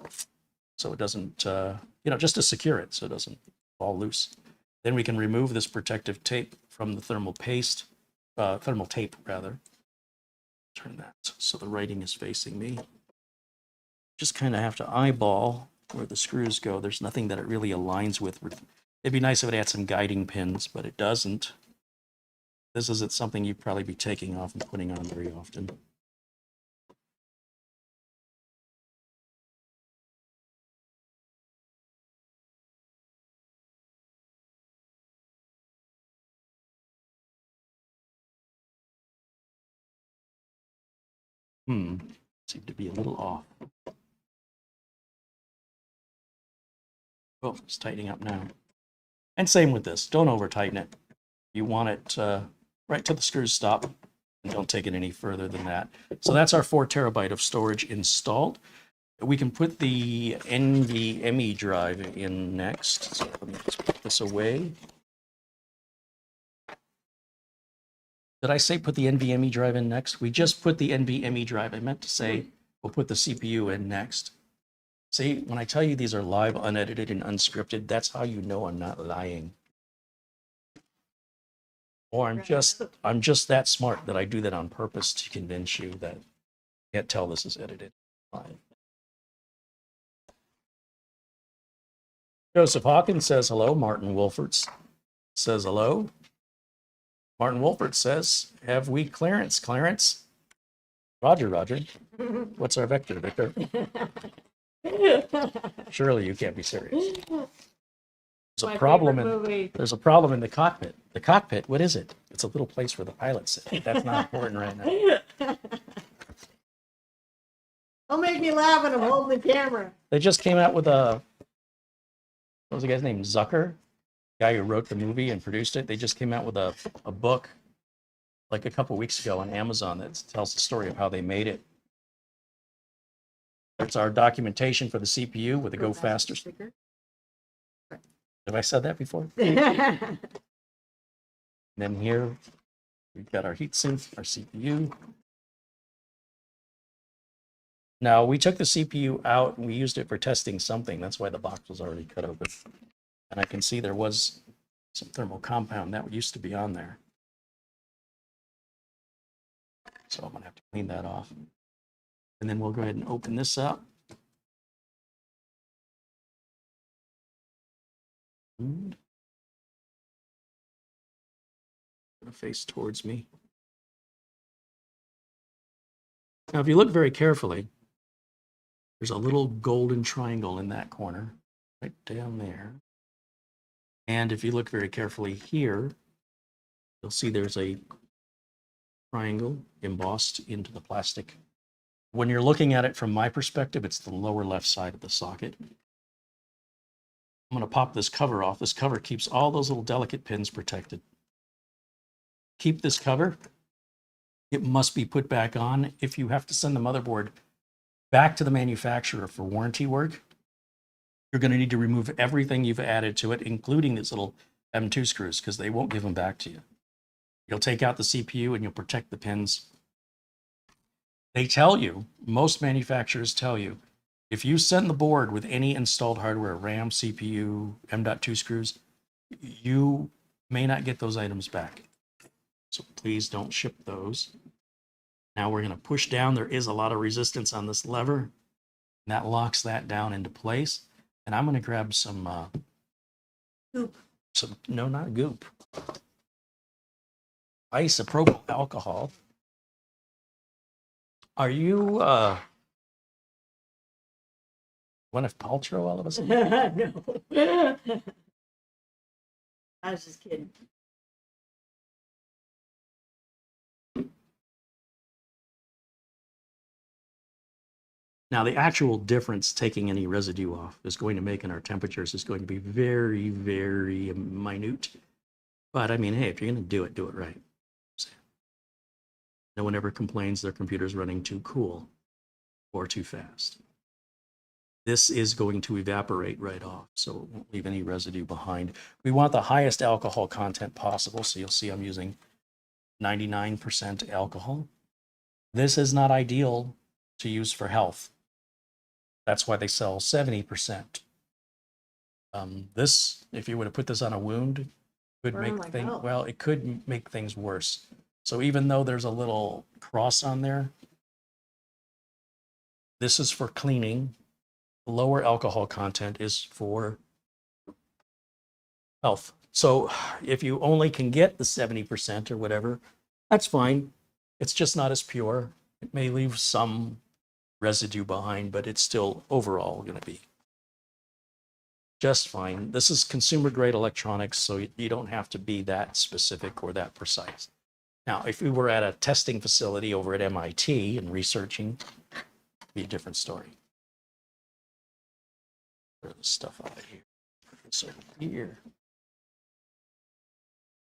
so it doesn't, just to secure it so it doesn't fall loose. Then we can remove this protective tape from the thermal tape rather. Turn that so the writing is facing me. Just kind of have to eyeball where the screws go. There's nothing that it really aligns with. It'd be nice if it had some guiding pins, but it doesn't. This isn't something you'd probably be taking off and putting on very often. Seemed to be a little off. Oh, it's tightening up now. And same with this. Don't over tighten it. You want it right till the screws stop, and don't take it any further than that. So that's our 4 terabyte of storage installed. We can put the NVMe drive in next. So let me just put this away. Did I say put the NVMe drive in next? We just put the NVMe drive. I meant to say we'll put the CPU in next. See, when I tell you these are live, unedited, and unscripted, that's how you know I'm not lying. Or I'm just that smart that I do that on purpose to convince you that you can't tell this is edited live. Joseph Hawkins says hello. Martin Wolferts says hello. Martin Wolfert says, have we clearance? Clarence? Roger. What's our vector, Victor? Surely you can't be serious. There's a problem in the cockpit. The cockpit, what is it? It's a little place where the pilots sit. That's not important right now. Don't make me laugh when I'm holding the camera. They just came out with what was the guy's name? Zucker? Guy who wrote the movie and produced it. They just came out with a book like a couple weeks ago on Amazon that tells the story of how they made it. That's our documentation for the CPU with the Go Faster sticker. Have I said that before? And then here we've got our heatsink, our CPU. Now we took the CPU out and we used it for testing something. That's why the box was already cut open. And I can see there was some thermal compound that used to be on there. So I'm going to have to clean that off. And then we'll go ahead and open this up. Put a face towards me. Now, if you look very carefully, there's a little golden triangle in that corner, right down there. And if you look very carefully here, you'll see there's a triangle embossed into the plastic. When you're looking at it from my perspective, it's the lower left side of the socket. I'm going to pop this cover off. This cover keeps all those little delicate pins protected. Keep this cover. It must be put back on. If you have to send the motherboard back to the manufacturer for warranty work, you're going to need to remove everything you've added to it, including these little M2 screws, because they won't give them back to you. You'll take out the CPU and you'll protect the pins. They tell you, most manufacturers tell you, if you send the board with any installed hardware, RAM, CPU, M.2 screws, you may not get those items back. So please don't ship those. Now we're going to push down. There is a lot of resistance on this lever, and that locks that down into place. And I'm going to grab some Goop. No, not goop. Isopropyl alcohol. Are you Gwyneth Paltrow all of a sudden? No. I was just kidding. Now, the actual difference taking any residue off is going to make in our temperatures is going to be very, very minute. But I mean, hey, if you're going to do it right. No one ever complains their computer's running too cool or too fast. This is going to evaporate right off, so it won't leave any residue behind. We want the highest alcohol content possible, so you'll see I'm using 99% alcohol. This is not ideal to use for health. That's why they sell 70%. This, if you were to put this on a wound, could Burn make like things, hell. well, it could make things worse. So even though there's a little cross on there, this is for cleaning. The lower alcohol content is for health. So if you only can get the 70% or whatever, that's fine. It's just not as pure. It may leave some residue behind, but it's still overall going to be just fine. This is consumer grade electronics, so you don't have to be that specific or that precise. Now, if we were at a testing facility over at MIT and researching, it'd be a different story. Clear this stuff out of here. Put this over here.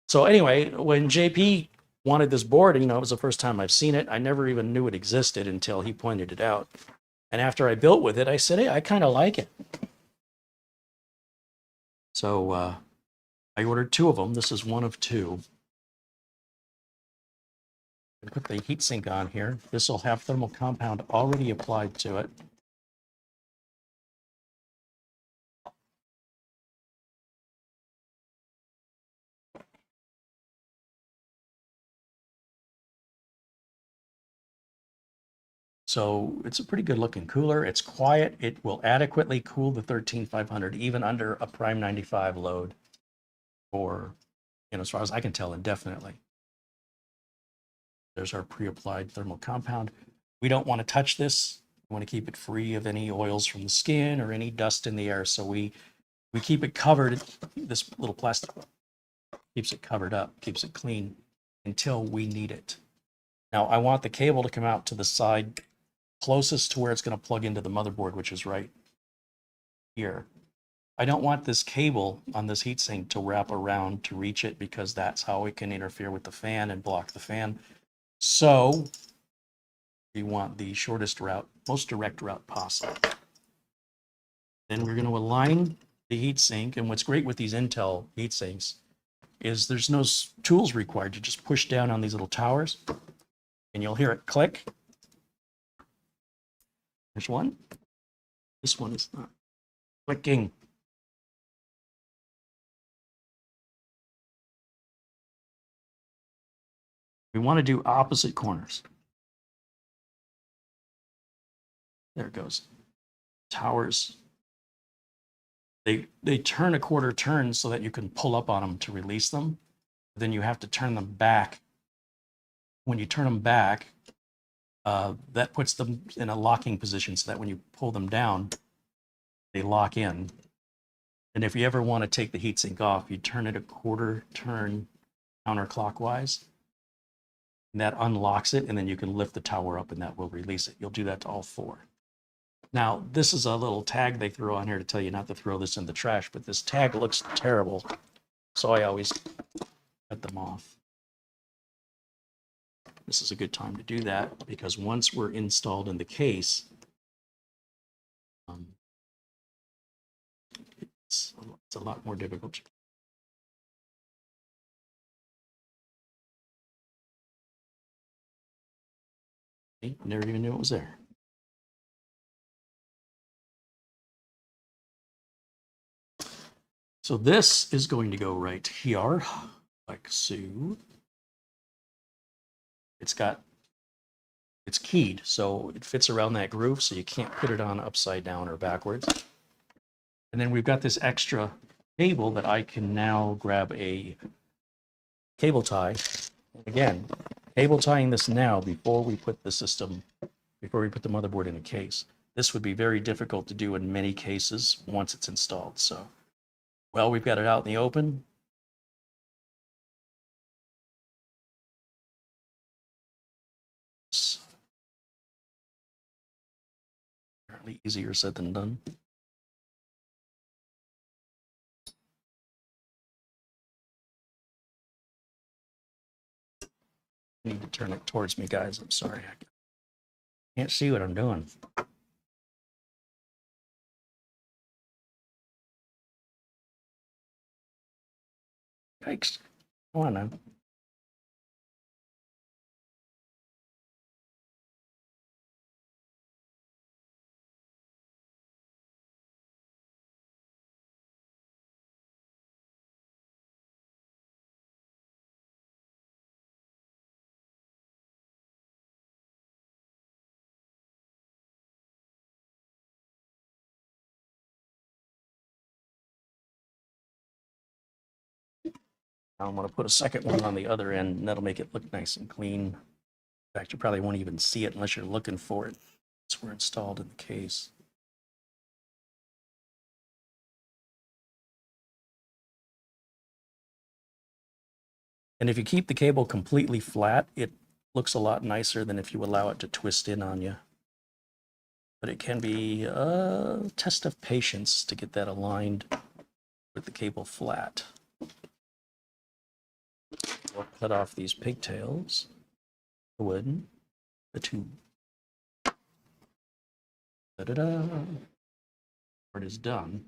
So anyway, when JP wanted this board, it was the first time I've seen it. I never even knew it existed until he pointed it out. And after I built with it, I said, hey, I kind of like it. So I ordered 2 of them. This is one of 2. I put the heatsink on here. This will have thermal compound already applied to it. So it's a pretty good looking cooler. It's quiet. It will adequately cool the 13500 even under a Prime 95 load for, as far as I can tell, indefinitely. There's our pre-applied thermal compound. We don't want to touch this. We want to keep it free of any oils from the skin or any dust in the air. So we keep it covered. This little plastic keeps it covered up, keeps it clean until we need it. Now I want the cable to come out to the side closest to where it's going to plug into the motherboard, which is right here. I don't want this cable on this heatsink to wrap around to reach it because that's how it can interfere with the fan and block the fan. So we want the shortest route, most direct route possible. Then we're going to align the heatsink. And what's great with these Intel heatsinks is there's no tools required. You just push down on these little towers and you'll hear it click. There's one. This one is not clicking. We want to do opposite corners. There it goes. Towers. They turn a quarter turn so that you can pull up on them to release them. Then you have to turn them back. When you turn them back, that puts them in a locking position so that when you pull them down, they lock in. And if you ever want to take the heatsink off, you turn it a quarter turn counterclockwise. And that unlocks it, and then you can lift the tower up and that will release it. You'll do that to all 4. Now, this is a little tag they throw on here to tell you not to throw this in the trash, but this tag looks terrible. So I always cut them off. This is a good time to do that because once we're installed in the case, it's a lot more difficult. Never even knew it was there. So this is going to go right here, like so. It's keyed, so it fits around that groove, so you can't put it on upside down or backwards. And then we've got this extra cable that I can now grab a cable tie. Again, cable tying this now before we put the motherboard in a case. This would be very difficult to do in many cases once it's installed. So, well, we've got it out in the open. It's apparently easier said than done. I need to turn it towards me, guys. I'm sorry. I can't see what I'm doing. Yikes. Come on now. I'm going to put a second one on the other end, and that'll make it look nice and clean. In fact, you probably won't even see it unless you're looking for it. It's where installed in the case. And if you keep the cable completely flat, it looks a lot nicer than if you allow it to twist in on you. But it can be a test of patience to get that aligned with the cable flat. We'll cut off these pigtails, the wood, the tube. Da-da-da. Part is done.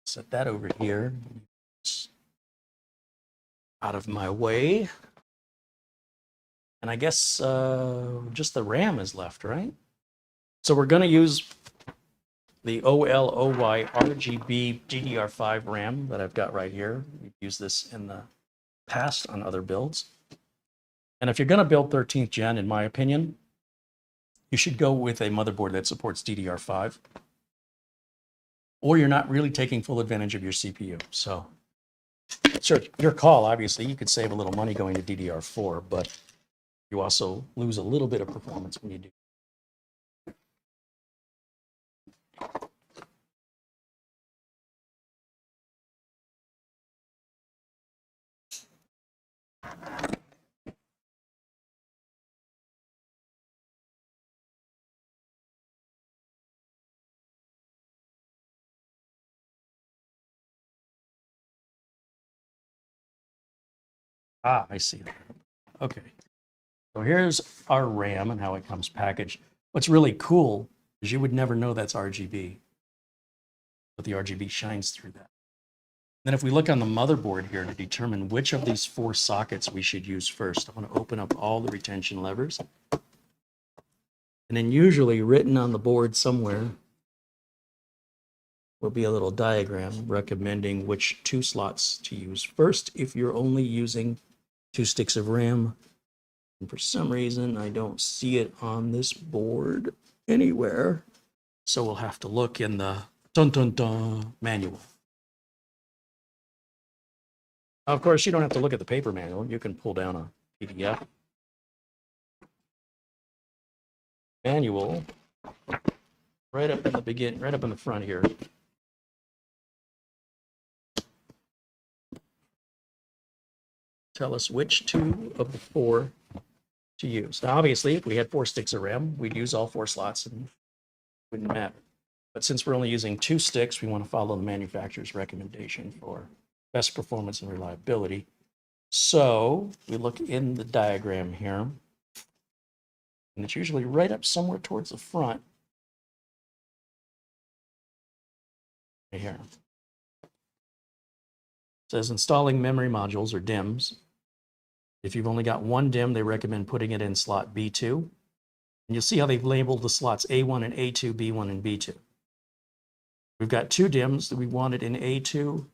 Set that over here. It's out of my way. And I guess just the RAM is left, right? So we're going to use the OLOy RGB DDR5 RAM that I've got right here. We've used this in the past on other builds. And if you're going to build 13th gen, in my opinion, you should go with a motherboard that supports DDR5. Or you're not really taking full advantage of your CPU. So, sure, your call, obviously. You could save a little money going to DDR4, but you also lose a little bit of performance when you do. Ah, I see. Okay. So here's our RAM and how it comes packaged. What's really cool is you would never know that's RGB, but the RGB shines through that. Then if we look on the motherboard here to determine which of these 4 sockets we should use first, I'm going to open up all the retention levers. And then usually written on the board somewhere will be a little diagram recommending which 2 slots to use first if you're only using 2 sticks of RAM. And for some reason, I don't see it on this board anywhere. So we'll have to look in the manual. Of course, you don't have to look at the paper manual. You can pull down a PDF. Manual, right up in the beginning, right up in the front here. Tell us which 2 of the 4 to use. Now, obviously, if we had 4 sticks of RAM, we'd use all 4 slots and it wouldn't matter. But since we're only using 2 sticks, we want to follow the manufacturer's recommendation for best performance and reliability. So we look in the diagram here, and it's usually right up somewhere towards the front. Right here. It says installing memory modules or DIMMs. If you've only got 1 DIMM, they recommend putting it in slot B2. And you'll see how they've labeled the slots A1 and A2, B1 and B2. We've got 2 DIMMs that we wanted in A2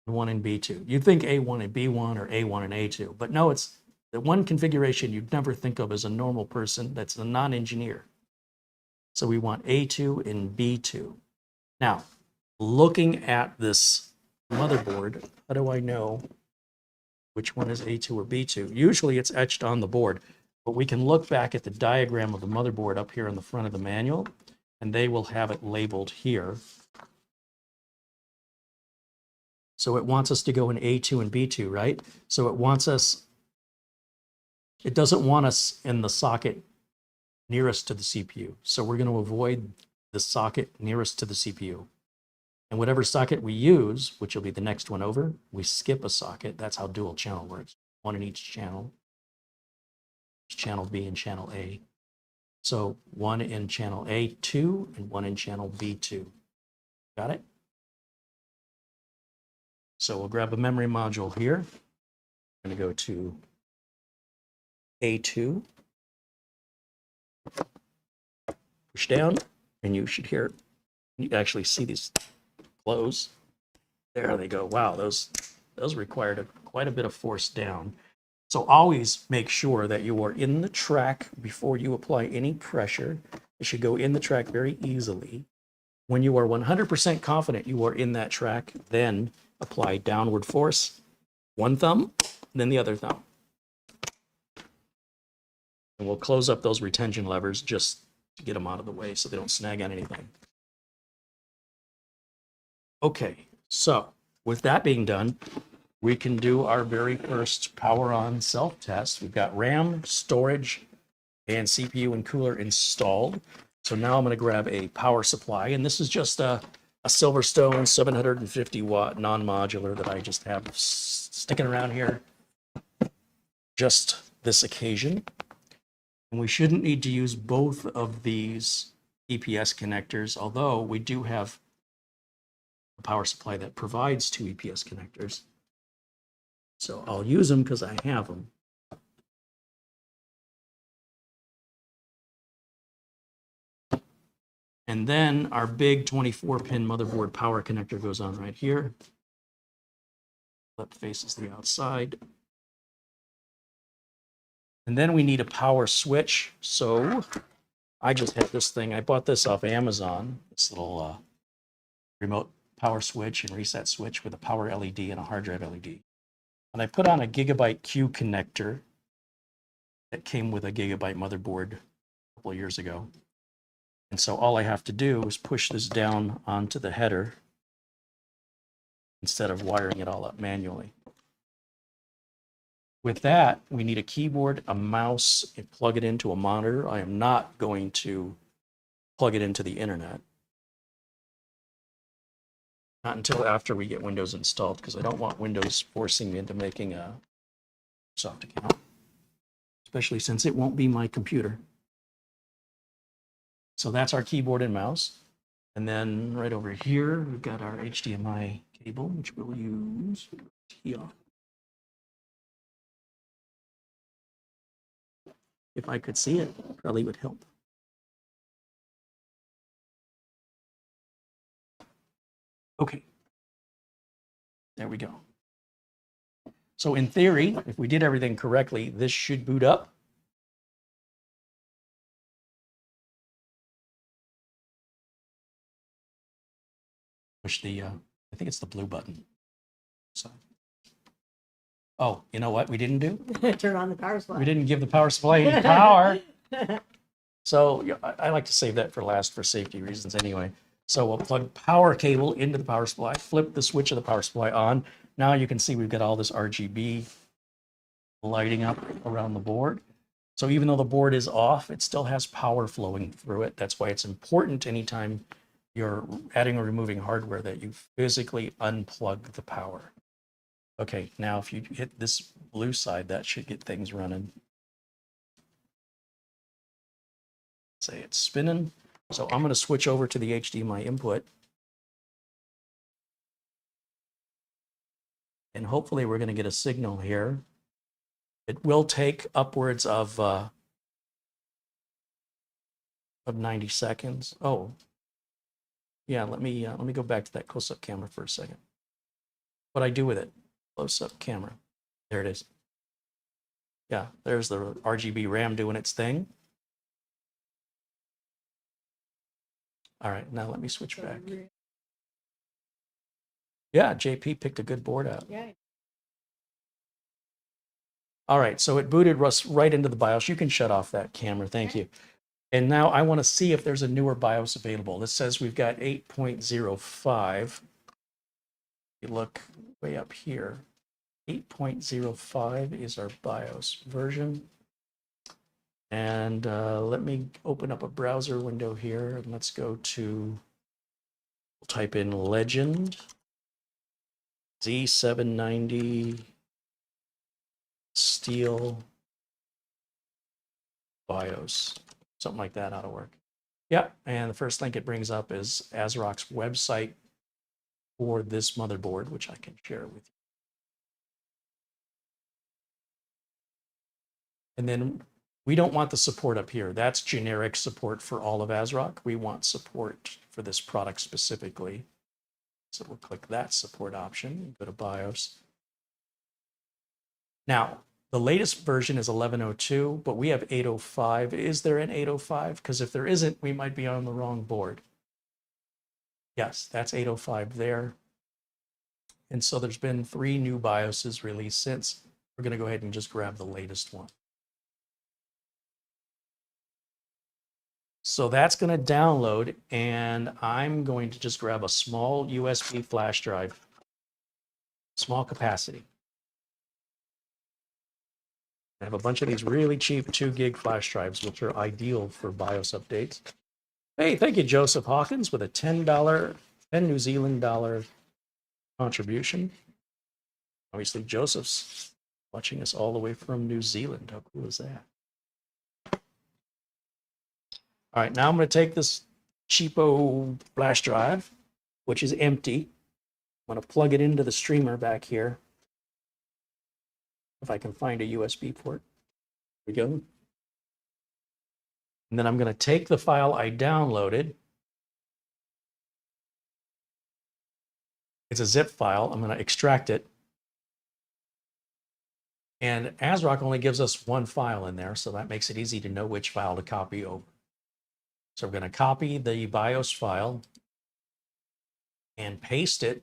and 1 in B2. You'd think A1 and B1 or A1 and A2, but no, it's the one configuration you'd never think of as a normal person that's a non-engineer. So we want A2 and B2. Now, looking at this motherboard, how do I know which one is A2 or B2? Usually it's etched on the board, but we can look back at the diagram of the motherboard up here in the front of the manual, and they will have it labeled here. So it wants us to go in A2 and B2, right? So it wants us, it doesn't want us in the socket nearest to the CPU. So we're going to avoid the socket nearest to the CPU. And whatever socket we use, which will be the next one over, we skip a socket. That's how dual channel works. One in each channel. Channel B and channel A. So one in channel A2 and one in channel B2. Got it? So we'll grab a memory module here. I'm going to go to A2. Push down, and you should hear, you can actually see these close. There they go. Wow, those required quite a bit of force down. So always make sure that you are in the track before you apply any pressure. It should go in the track very easily. When you are 100% confident you are in that track, then apply downward force, one thumb, then the other thumb. And we'll close up those retention levers just to get them out of the way so they don't snag on anything. Okay, so with that being done, we can do our very first power on self-test. We've got RAM, storage, and CPU and cooler installed. So now I'm going to grab a power supply, and this is just a Silverstone 750 watt non-modular that I just have sticking around here just this occasion. And we shouldn't need to use both of these EPS connectors, although we do have a power supply that provides two EPS connectors. So I'll use them because I have them. And then our big 24-pin motherboard power connector goes on right here. Left faces the outside. And then we need a power switch. So I just had this thing. I bought this off Amazon. This little remote power switch and reset switch with a power LED and a hard drive LED. And I put on a Gigabyte Q connector that came with a Gigabyte motherboard a couple of years ago. And so all I have to do is push this down onto the header instead of wiring it all up manually. With that, we need a keyboard, a mouse, and plug it into a monitor. I am not going to plug it into the internet. Not until after we get Windows installed, because I don't want Windows forcing me into making a Microsoft account, especially since it won't be my computer. So that's our keyboard and mouse. And then right over here, we've got our HDMI cable, which we'll use here. If I could see it, probably would help. Okay. There we go. So in theory, if we did everything correctly, this should boot up. Push the, I think it's the blue button. So, oh, you know what we didn't do? Turn on the power supply. We didn't give the power supply any power. So yeah, I like to save that for last for safety reasons anyway. So we'll plug power cable into the power supply, flip the switch of the power supply on. Now you can see we've got all this RGB lighting up around the board. So even though the board is off, it still has power flowing through it. That's why it's important anytime you're adding or removing hardware that you physically unplug the power. Okay, now if you hit this blue side, that should get things running. Say it's spinning. So I'm going to switch over to the HDMI input. And hopefully we're going to get a signal here. It will take upwards of 90 seconds. Oh, yeah, let me go back to that close-up camera for a second. What I do with it, close-up camera. There it is. Yeah, there's the RGB RAM doing its thing. All right, now let me switch back. Yeah, JP picked a good board out. Yeah. All right, so it booted us right into the BIOS. You can shut off that camera, thank you. And now I want to see if there's a newer BIOS available. This says we've got 8.05. You look way up here. 8.05 is our BIOS version. And let me open up a browser window here and let's go to, we'll type in Legend Z790 Steel BIOS. Something like that ought to work. Yeah, and the first link it brings up is ASRock's website for this motherboard, which I can share with you. And then we don't want the support up here. That's generic support for all of ASRock. We want support for this product specifically. So we'll click that support option, go to BIOS. Now, the latest version is 11.02, but we have 8.05. Is there an 8.05? Because if there isn't, we might be on the wrong board. Yes, that's 8.05 there. And so there's been 3 new BIOSes released since. We're going to go ahead and just grab the latest one. So that's going to download, and I'm going to just grab a small USB flash drive, small capacity. I have a bunch of these really cheap 2 gig flash drives, which are ideal for BIOS updates. Hey, thank you, Joseph Hawkins, with a $10 New Zealand dollar contribution. Obviously, Joseph's watching us all the way from New Zealand. How cool is that? All right, now I'm going to take this cheapo flash drive, which is empty. I'm going to plug it into the streamer back here. If I can find a USB port. There we go. And then I'm going to take the file I downloaded. It's a zip file. I'm going to extract it. And ASRock only gives us 1 file in there, so that makes it easy to know which file to copy over. So we're going to copy the BIOS file and paste it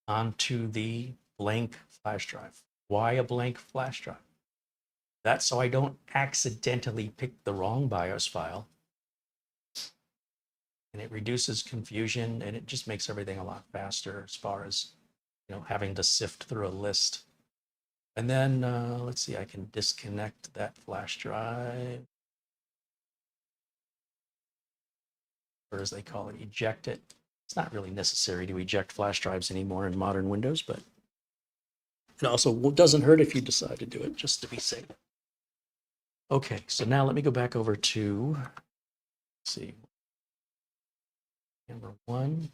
onto the blank flash drive. Why a blank flash drive? That's so I don't accidentally pick the wrong BIOS file. And it reduces confusion, and it just makes everything a lot faster as far as, having to sift through a list. And then let's see, I can disconnect that flash drive. Or as they call it, eject it. It's not really necessary to eject flash drives anymore in modern Windows, but it also doesn't hurt if you decide to do it, just to be safe. Okay, so now let me go back over to, let's see, number 1.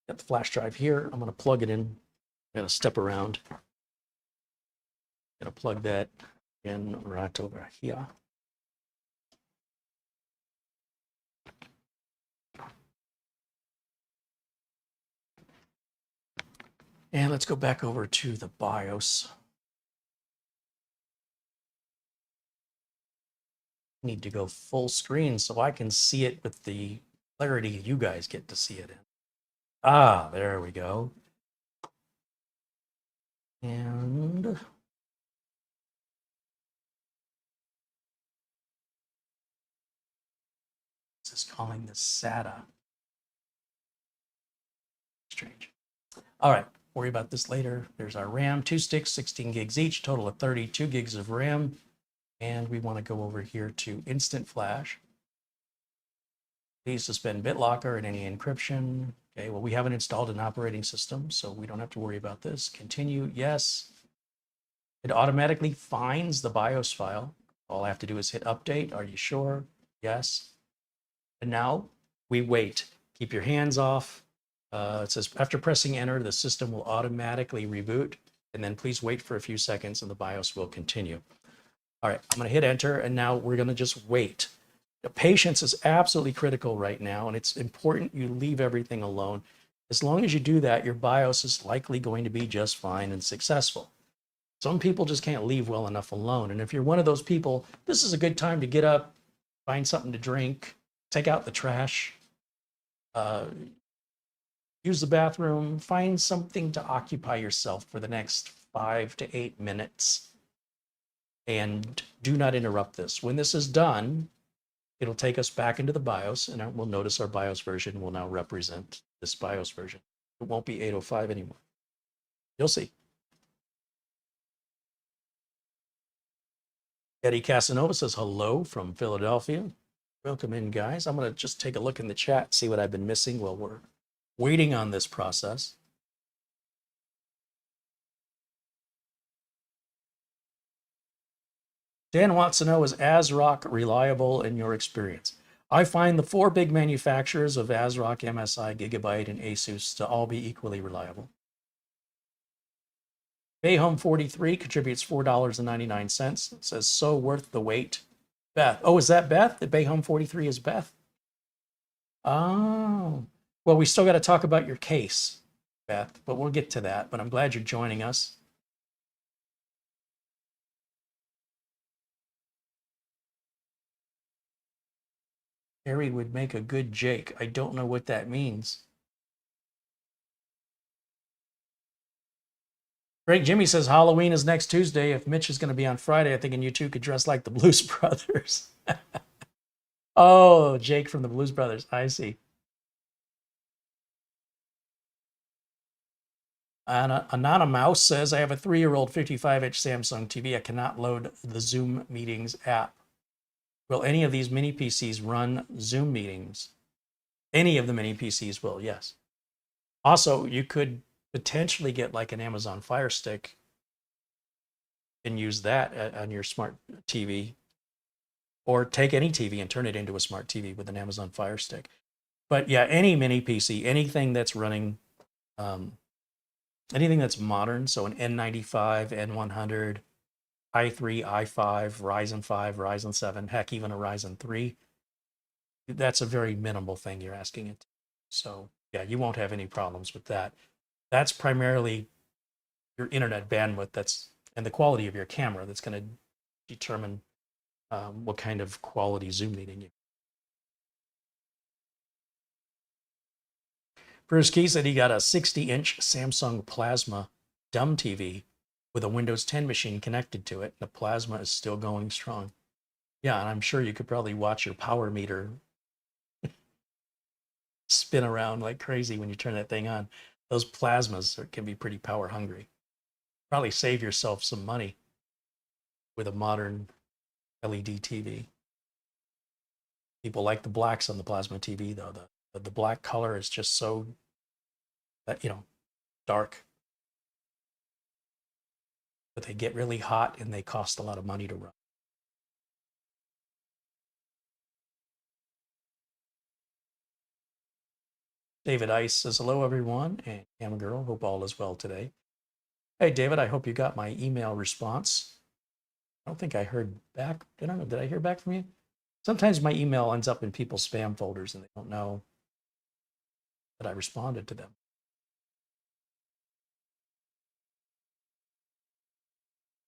Got the flash drive here. I'm going to plug it in. I'm going to step around. I'm going to plug that in right over here. And let's go back over to the BIOS. Need to go full screen so I can see it with the clarity you guys get to see it in. Ah, there we go. And this is calling this SATA. Strange. All right, worry about this later. There's our RAM, 2 sticks, 16 gigs each, total of 32 gigs of RAM. And we want to go over here to Instant Flash. Please suspend BitLocker and any encryption. Okay, well, we haven't installed an operating system, so we don't have to worry about this. Continue, yes. It automatically finds the BIOS file. All I have to do is hit update. Are you sure? Yes. And now we wait. Keep your hands off. It says after pressing enter, the system will automatically reboot. And then please wait for a few seconds and the BIOS will continue. All right, I'm going to hit enter, and now we're going to just wait. The patience is absolutely critical right now, and it's important you leave everything alone. As long as you do that, your BIOS is likely going to be just fine and successful. Some people just can't leave well enough alone, and if you're one of those people, this is a good time to get up, find something to drink, take out the trash, use the bathroom, find something to occupy yourself for the next 5 to 8 minutes. And do not interrupt this. When this is done, it'll take us back into the BIOS, and we'll notice our BIOS version will now represent this BIOS version. It won't be 8.05 anymore. You'll see. Eddie Casanova says hello from Philadelphia. Welcome in, guys. I'm going to just take a look in the chat, see what I've been missing while we're waiting on this process. Dan wants to know, is ASRock reliable in your experience? I find the 4 big manufacturers of ASRock, MSI, Gigabyte, and Asus to all be equally reliable. Bayhome 43 contributes $4.99. It says, so worth the wait. Beth. Oh, is that Beth? The Bayhome 43 is Beth? Oh. Well, we still got to talk about your case, Beth, but we'll get to that. But I'm glad you're joining us. Harry would make a good Jake. I don't know what that means. Greg Jimmy says Halloween is next Tuesday. If Mitch is going to be on Friday, I think you two could dress like the Blues Brothers. Oh, Jake from the Blues Brothers. I see. Anana Mouse says, I have a 3-year-old 55-inch Samsung TV. I cannot load the Zoom meetings app. Will any of these mini PCs run Zoom meetings? Any of the mini PCs will, yes. Also, you could potentially get like an Amazon Fire Stick and use that on your smart TV, or take any TV and turn it into a smart TV with an Amazon Fire Stick. But yeah, any mini PC, anything that's running, anything that's modern, so an N95, N100, i3, i5, Ryzen 5, Ryzen 7, heck, even a Ryzen 3, that's a very minimal thing you're asking it. So yeah, you won't have any problems with that. That's primarily your internet bandwidth and the quality of your camera that's going to determine what kind of quality Zoom meeting you. Bruce Key said he got a 60-inch Samsung Plasma dumb TV with a Windows 10 machine connected to it. The Plasma is still going strong. Yeah, and I'm sure you could probably watch your power meter spin around like crazy when you turn that thing on. Those Plasmas can be pretty power hungry. Probably save yourself some money with a modern LED TV. People like the blacks on the Plasma TV, though. The black color is just so, dark. But they get really hot and they cost a lot of money to run. David Ice says, hello, everyone, and Cam Girl, hope all is well today. Hey, David, I hope you got my email response. I don't think I heard back. I don't know, did I hear back from you? Sometimes my email ends up in people's spam folders and they don't know that I responded to them.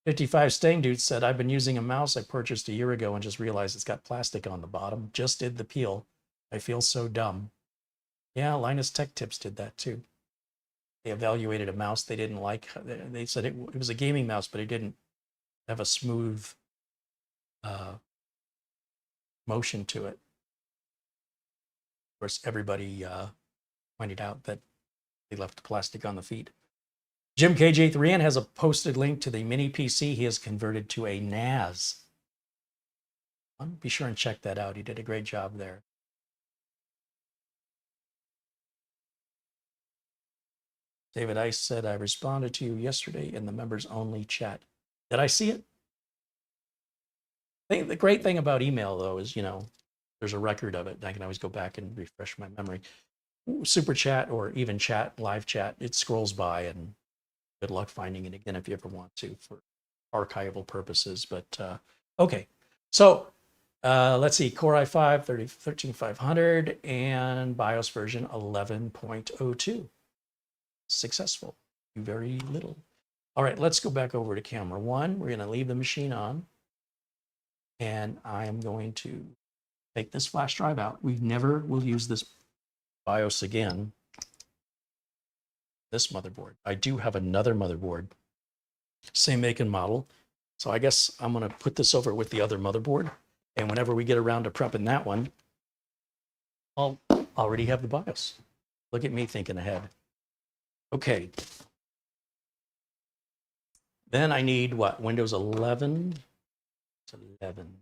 "55 Staying Dude said, I've been using a mouse I purchased a year ago and just realized it's got plastic on the bottom. Just did the peel. I feel so dumb." Yeah, Linus Tech Tips did that too. They evaluated a mouse they didn't like. They said it was a gaming mouse, but it didn't have a smooth motion to it. Of course, everybody pointed out that they left the plastic on the feet. Jim KJ3N has a posted link to the mini PC he has converted to a NAS. Be sure and check that out. He did a great job there. David Ice said, I responded to you yesterday in the members only chat. Did I see it? The great thing about email, though, is, there's a record of it. I can always go back and refresh my memory. Super chat or even chat, live chat, it scrolls by, and good luck finding it again if you ever want to for archival purposes. But okay, so let's see, Core i5 13500 and BIOS version 11.02. Successful. Very little. All right, let's go back over to camera 1. We're going to leave the machine on, and I am going to take this flash drive out. We never will use this BIOS again. This motherboard. I do have another motherboard, same make and model. So I guess I'm going to put this over with the other motherboard, and whenever we get around to prepping that one, I'll already have the BIOS. Look at me thinking ahead. Okay. Then I need what? Windows 11. It's 11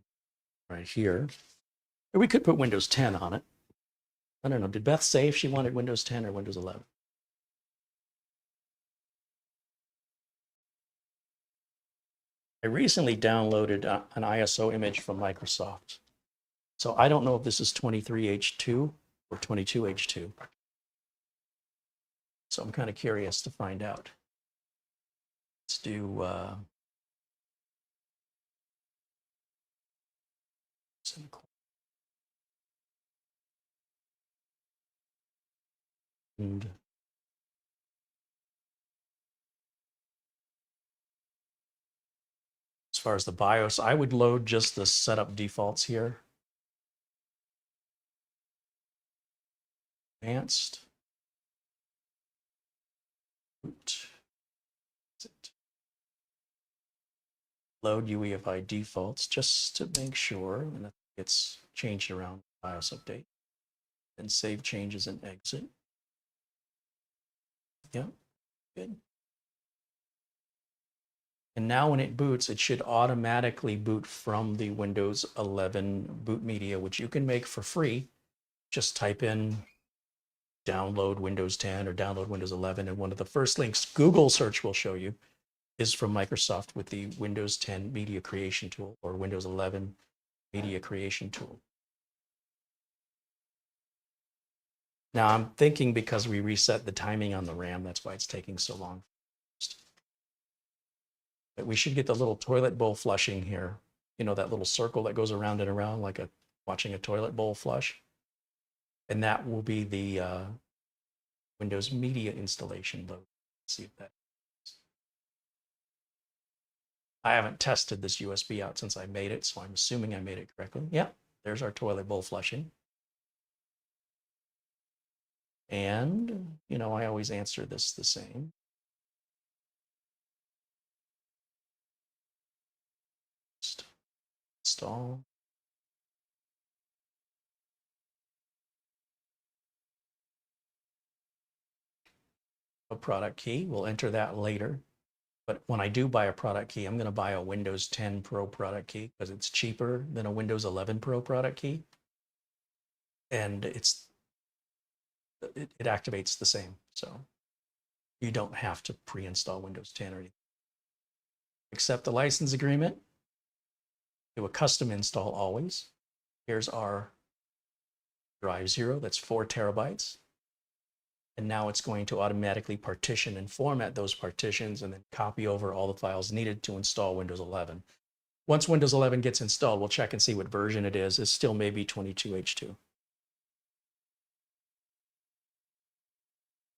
right here. Or we could put Windows 10 on it. I don't know. Did Beth say if she wanted Windows 10 or Windows 11? I recently downloaded an ISO image from Microsoft. So I don't know if this is 23H2 or 22H2. So I'm kind of curious to find out. Let's do and as far as the BIOS, I would load just the setup defaults here. Advanced. Boot. Load UEFI defaults just to make sure that it's changed around BIOS update. And save changes and exit. Yeah, good. And now when it boots, it should automatically boot from the Windows 11 boot media, which you can make for free. Just type in download Windows 10 or download Windows 11, and one of the first links Google search will show you is from Microsoft with the Windows 10 Media Creation Tool or Windows 11 Media Creation Tool. Now I'm thinking because we reset the timing on the RAM, that's why it's taking so long. But we should get the little toilet bowl flushing here. You know, that little circle that goes around and around like watching a toilet bowl flush. And that will be the Windows Media installation load. Let's see if that. I haven't tested this USB out since I made it, so I'm assuming I made it correctly. Yeah, there's our toilet bowl flushing. And, you know, I always answer this the same. Just install. A product key, we'll enter that later. But when I do buy a product key, I'm going to buy a Windows 10 Pro product key because it's cheaper than a Windows 11 Pro product key. And it activates the same. So you don't have to pre-install Windows 10 or anything. Accept the license agreement. Do a custom install always. Here's our drive 0. That's 4 terabytes. And now it's going to automatically partition and format those partitions and then copy over all the files needed to install Windows 11. Once Windows 11 gets installed, we'll check and see what version it is. It's still maybe 22H2.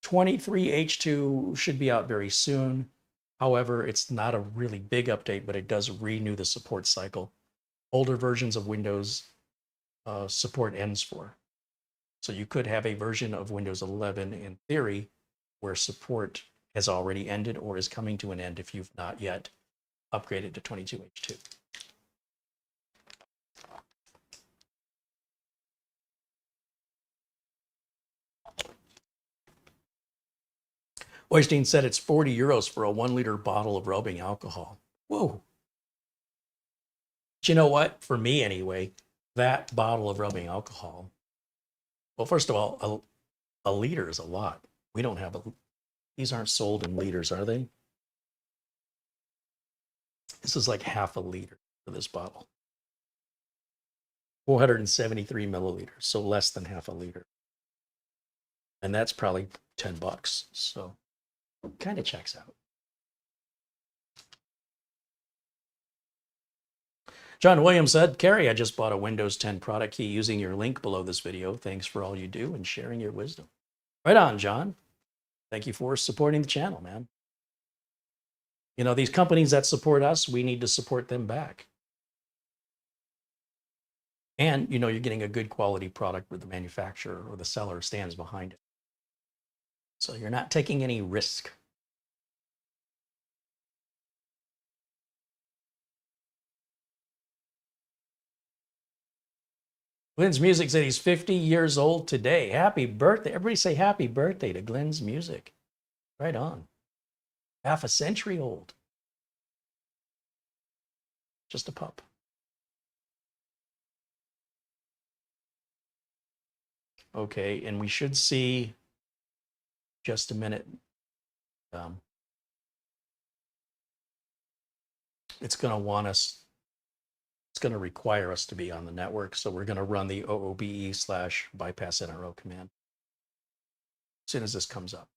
23H2 should be out very soon. However, it's not a really big update, but it does renew the support cycle. Older versions of Windows support ends for. So you could have a version of Windows 11 in theory where support has already ended or is coming to an end if you've not yet upgraded to 22H2. Oystein said it's 40 euros for a 1 liter bottle of rubbing alcohol. Whoa. But you know what? For me anyway, that bottle of rubbing alcohol, well, first of all, a liter is a lot. We don't have these aren't sold in liters, are they? This is like half a liter for this bottle. 473 milliliters, so less than half a liter. And that's probably $10, so kind of checks out. John Williams said, Carey, I just bought a Windows 10 product key using your link below this video. Thanks for all you do and sharing your wisdom. Right on, John. Thank you for supporting the channel, man. You know, these companies that support us, we need to support them back. And, you know, you're getting a good quality product where the manufacturer or the seller stands behind it. So you're not taking any risk. Glenn's Music said he's 50 years old today. Happy birthday. Everybody say happy birthday to Glenn's Music. Right on. Half a century old. Just a pup. Okay, and we should see just a minute. It's going to want us, it's going to require us to be on the network. So we're going to run the OOBE/bypass NRO command as soon as this comes up.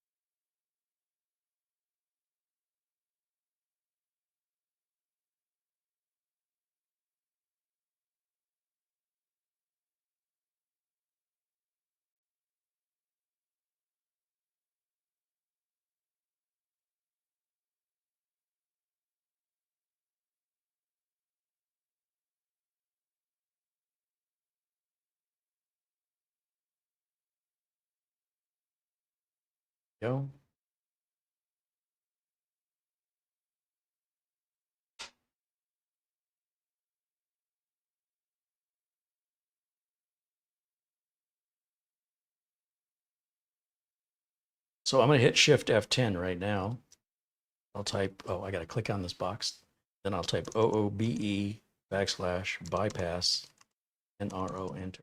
Go. So I'm going to hit Shift F10 right now. I'll type, oh, I got to click on this box. Then I'll type OOBE/bypass NRO, enter.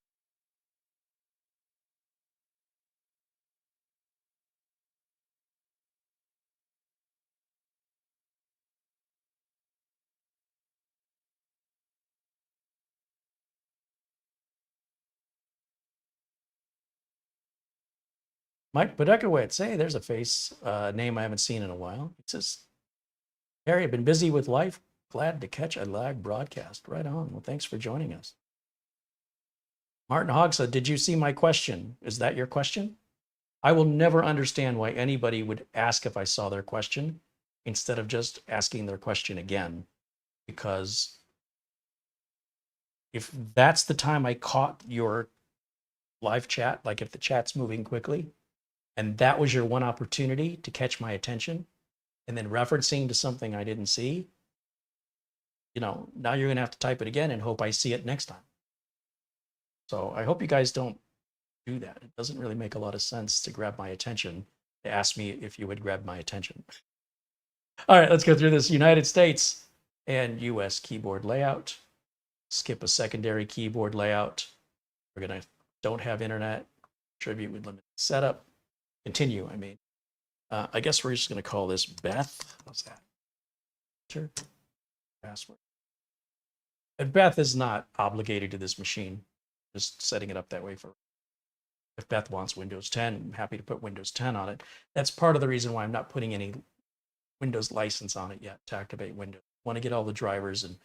Mike Budekowitz, hey, there's a face, name I haven't seen in a while. It says, Harry, I've been busy with life. Glad to catch a live broadcast. Right on. Well, thanks for joining us. Martin Hogg said, did you see my question? Is that your question? I will never understand why anybody would ask if I saw their question instead of just asking their question again. Because if that's the time I caught your live chat, like if the chat's moving quickly, and that was your one opportunity to catch my attention, and then referencing to something I didn't see, you know, now you're going to have to type it again and hope I see it next time. So I hope you guys don't do that. It doesn't really make a lot of sense to grab my attention, to ask me if you would grab my attention. All right, let's go through this. United States and US keyboard layout. Skip a secondary keyboard layout. We're going to don't have internet. Tribute with limited setup. Continue, I mean. I guess we're just going to call this Beth. What's that? Sure. Password. And Beth is not obligated to this machine. Just setting it up that way for. If Beth wants Windows 10, I'm happy to put Windows 10 on it. That's part of the reason why I'm not putting any Windows license on it yet to activate Windows. I want to get all the drivers and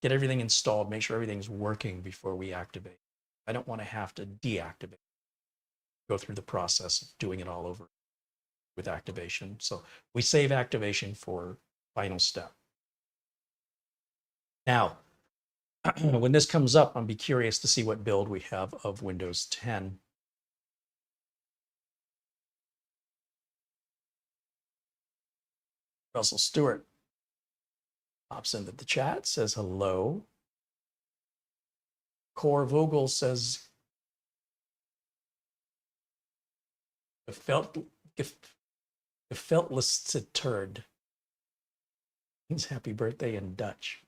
get everything installed, make sure everything's working before we activate. I don't want to have to deactivate, go through the process of doing it all over with activation. So we save activation for final step. Now, when this comes up, I'll be curious to see what build we have of Windows 10. Russell Stewart pops into the chat, says hello. Core Vogel says, gefeltliciteerd. Means happy birthday in Dutch.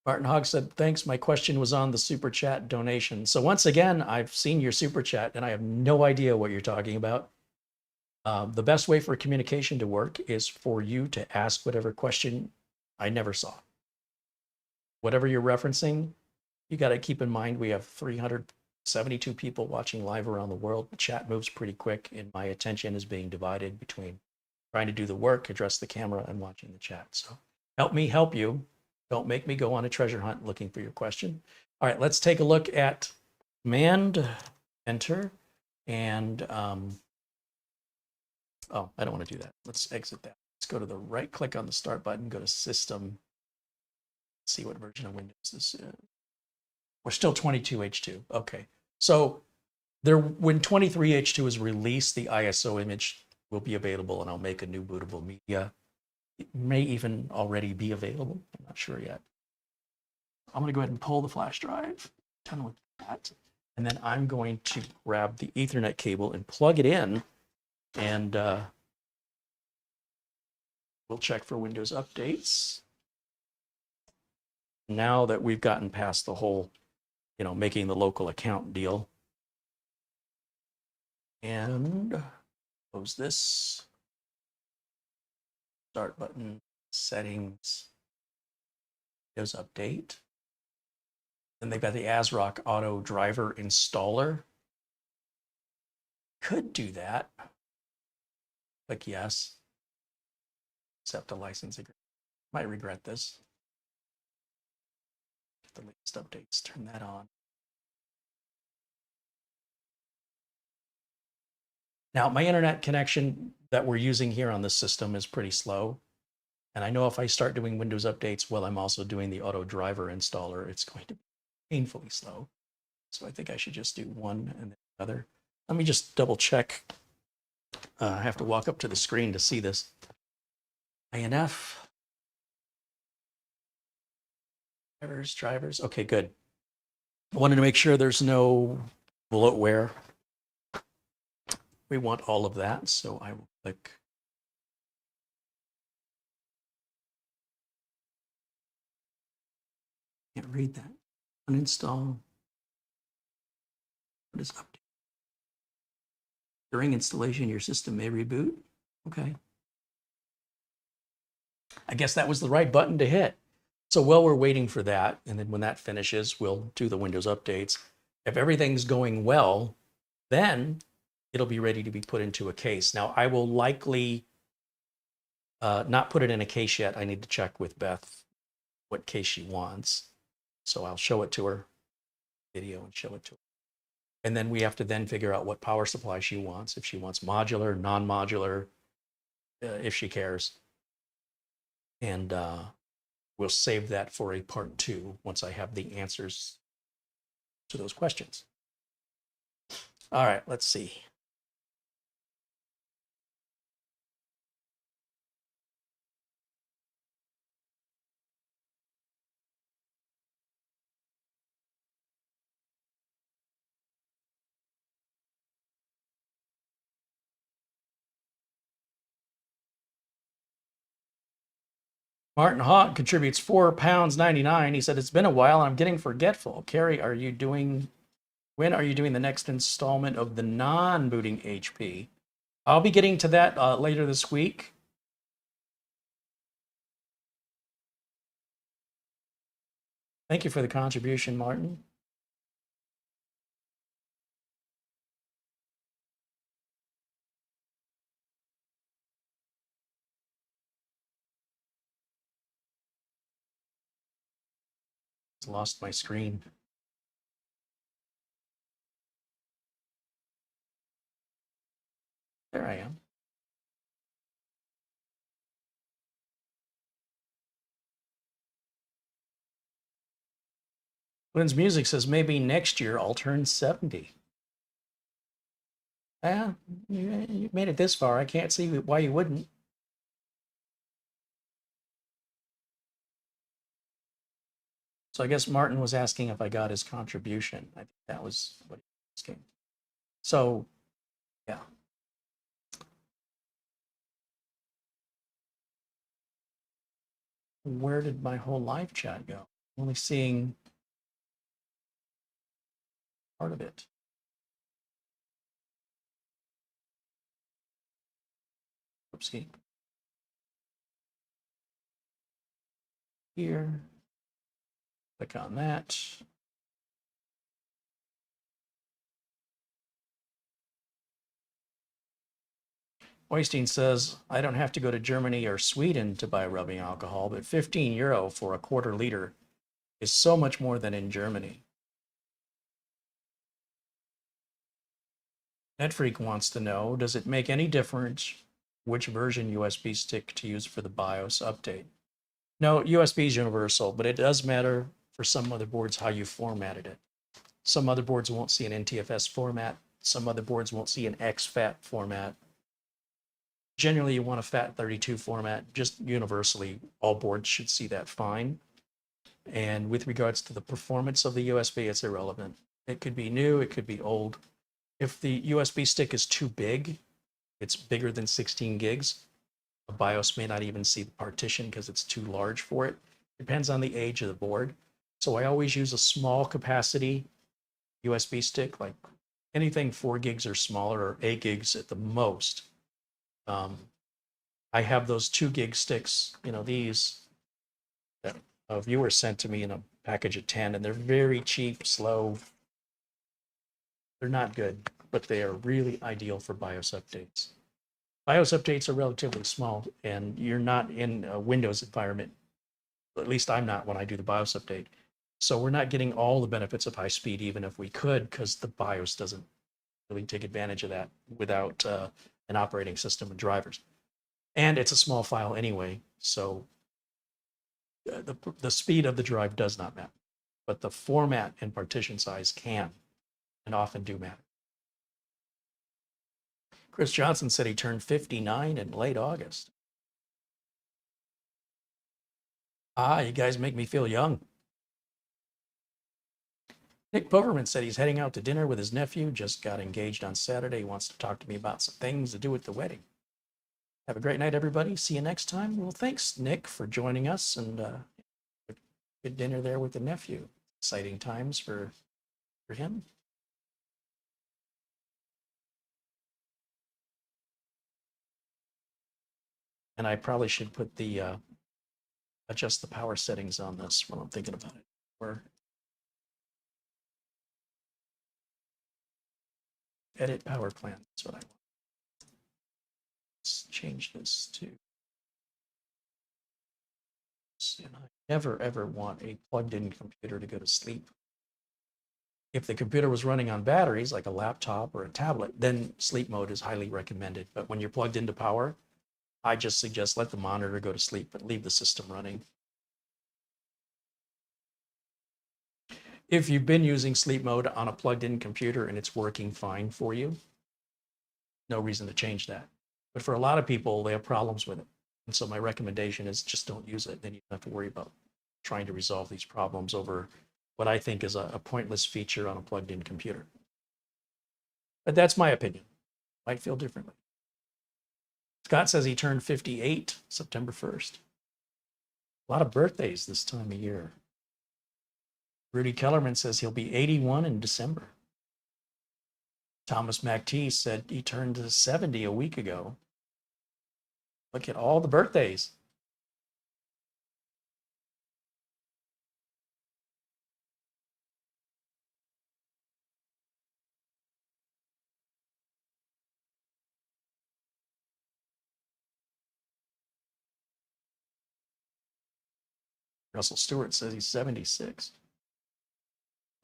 Martin Hogg said, thanks. My question was on the super chat donation. So once again, I've seen your super chat and I have no idea what you're talking about. The best way for communication to work is for you to ask whatever question I never saw. Whatever you're referencing, you got to keep in mind we have 372 people watching live around the world. The chat moves pretty quick and my attention is being divided between trying to do the work, address the camera, and watching the chat. So help me help you. Don't make me go on a treasure hunt looking for your question. All right, let's take a look at Command Enter and oh, I don't want to do that. Let's exit that. Let's go to the right click on the start button, go to System, see what version of Windows this is. We're still 22H2. Okay, so there, when 23H2 is released, the ISO image will be available, and I'll make a new bootable media. It may even already be available. I'm not sure yet. I'm going to go ahead and pull the flash drive, done with that, and then I'm going to grab the Ethernet cable and plug it in, and we'll check for Windows updates. now that we've gotten past the whole, making the local account deal. And close this. Start button, settings, Windows Update. Then they've got the ASRock Auto Driver Installer. Could do that. Click yes. Accept a license agreement. Might regret this. Get the latest updates, turn that on. Now, my internet connection that we're using here on this system is pretty slow. And I know if I start doing Windows updates while I'm also doing the auto driver installer, it's going to be painfully slow. So I think I should just do one and then the other. Let me just double check. I have to walk up to the screen to see this. INF. Drivers. Okay, good. I wanted to make sure there's no bloatware. We want all of that, so I will click. Can't read that. Uninstall. What is update? During installation, your system may reboot. Okay. I guess that was the right button to hit. So while we're waiting for that, and then when that finishes, we'll do the Windows updates. If everything's going well, then it'll be ready to be put into a case. Now, I will likely not put it in a case yet. I need to check with Beth what case she wants. So I'll show it to her, video, and show it to her. And then we have to then figure out what power supply she wants, if she wants modular, non-modular, if she cares. And we'll save that for a part 2 once I have the answers to those questions. All right, let's see. Martin Hawk contributes £4.99. He said, it's been a while. I'm getting forgetful. Carey, when are you doing the next installment of the non-booting HP? I'll be getting to that later this week. Thank you for the contribution, Martin. Lost my screen. There I am. Lynn's Music says, maybe next year I'll turn 70. Yeah, you made it this far. I can't see why you wouldn't. So I guess Martin was asking if I got his contribution. I think that was what he was asking. So, yeah. Where did my whole live chat go? I'm only seeing part of it. Oopsie. Here. Click on that. Oystein says, I don't have to go to Germany or Sweden to buy rubbing alcohol, but €15 for a quarter liter is so much more than in Germany. NetFreak wants to know, does it make any difference which version USB stick to use for the BIOS update? No, USB is universal, but it does matter for some motherboards how you formatted it. Some motherboards won't see an NTFS format. Some motherboards won't see an exFAT format. Generally, you want a FAT32 format. Just universally, all boards should see that fine. And with regards to the performance of the USB, it's irrelevant. It could be new, it could be old. If the USB stick is too big, it's bigger than 16 gigs, the BIOS may not even see the partition because it's too large for it. Depends on the age of the board. So I always use a small capacity USB stick, like anything 4 gigs or smaller, or 8 gigs at the most. I have those 2 gig sticks, these that a viewer sent to me in a package of 10, and they're very cheap, slow. They're not good, but they are really ideal for BIOS updates. BIOS updates are relatively small, and you're not in a Windows environment. At least I'm not when I do the BIOS update. So we're not getting all the benefits of high speed, even if we could, because the BIOS doesn't really take advantage of that without an operating system and drivers. And it's a small file anyway, so the speed of the drive does not matter. But the format and partition size can, and often do matter. Chris Johnson said he turned 59 in late August. You guys make me feel young. Nick Poverman said he's heading out to dinner with his nephew, just got engaged on Saturday. He wants to talk to me about some things to do at the wedding. Have a great night, everybody. See you next time. Well, thanks, Nick, for joining us, and good dinner there with the nephew. Exciting times for him. And I probably should put the adjust the power settings on this when I'm thinking about it. Or edit power plan. That's what I want. Let's change this to. And I never ever want a plugged-in computer to go to sleep. If the computer was running on batteries, like a laptop or a tablet, then sleep mode is highly recommended. But when you're plugged into power, I just suggest let the monitor go to sleep, but leave the system running. If you've been using sleep mode on a plugged-in computer and it's working fine for you, no reason to change that. But for a lot of people, they have problems with it. And so my recommendation is just don't use it. Then you don't have to worry about trying to resolve these problems over what I think is a pointless feature on a plugged-in computer. But that's my opinion. Might feel differently. Scott says he turned 58 September 1st. A lot of birthdays this time of year. Rudy Kellerman says he'll be 81 in December. Thomas MacT said he turned 70 a week ago. Look at all the birthdays. Russell Stewart says he's 76.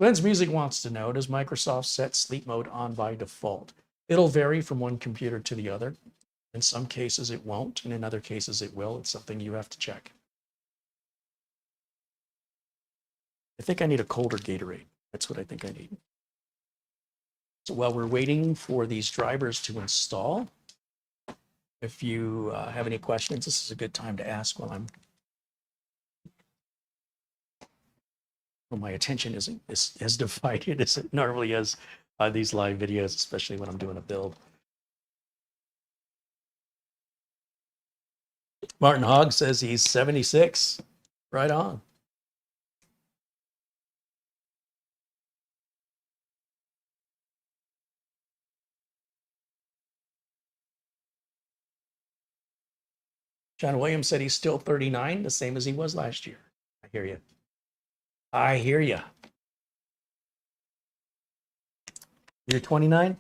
Glenn's Music wants to know, does Microsoft set sleep mode on by default? It'll vary from one computer to the other. In some cases it won't, and in other cases it will. It's something you have to check. I think I need a colder Gatorade. That's what I think I need. So while we're waiting for these drivers to install, if you have any questions, this is a good time to ask while my attention isn't as divided as it normally is on these live videos, especially when I'm doing a build. Martin Hogg says he's 76. Right on. John Williams said he's still 39, the same as he was last year. I hear you. I hear you. You're 29?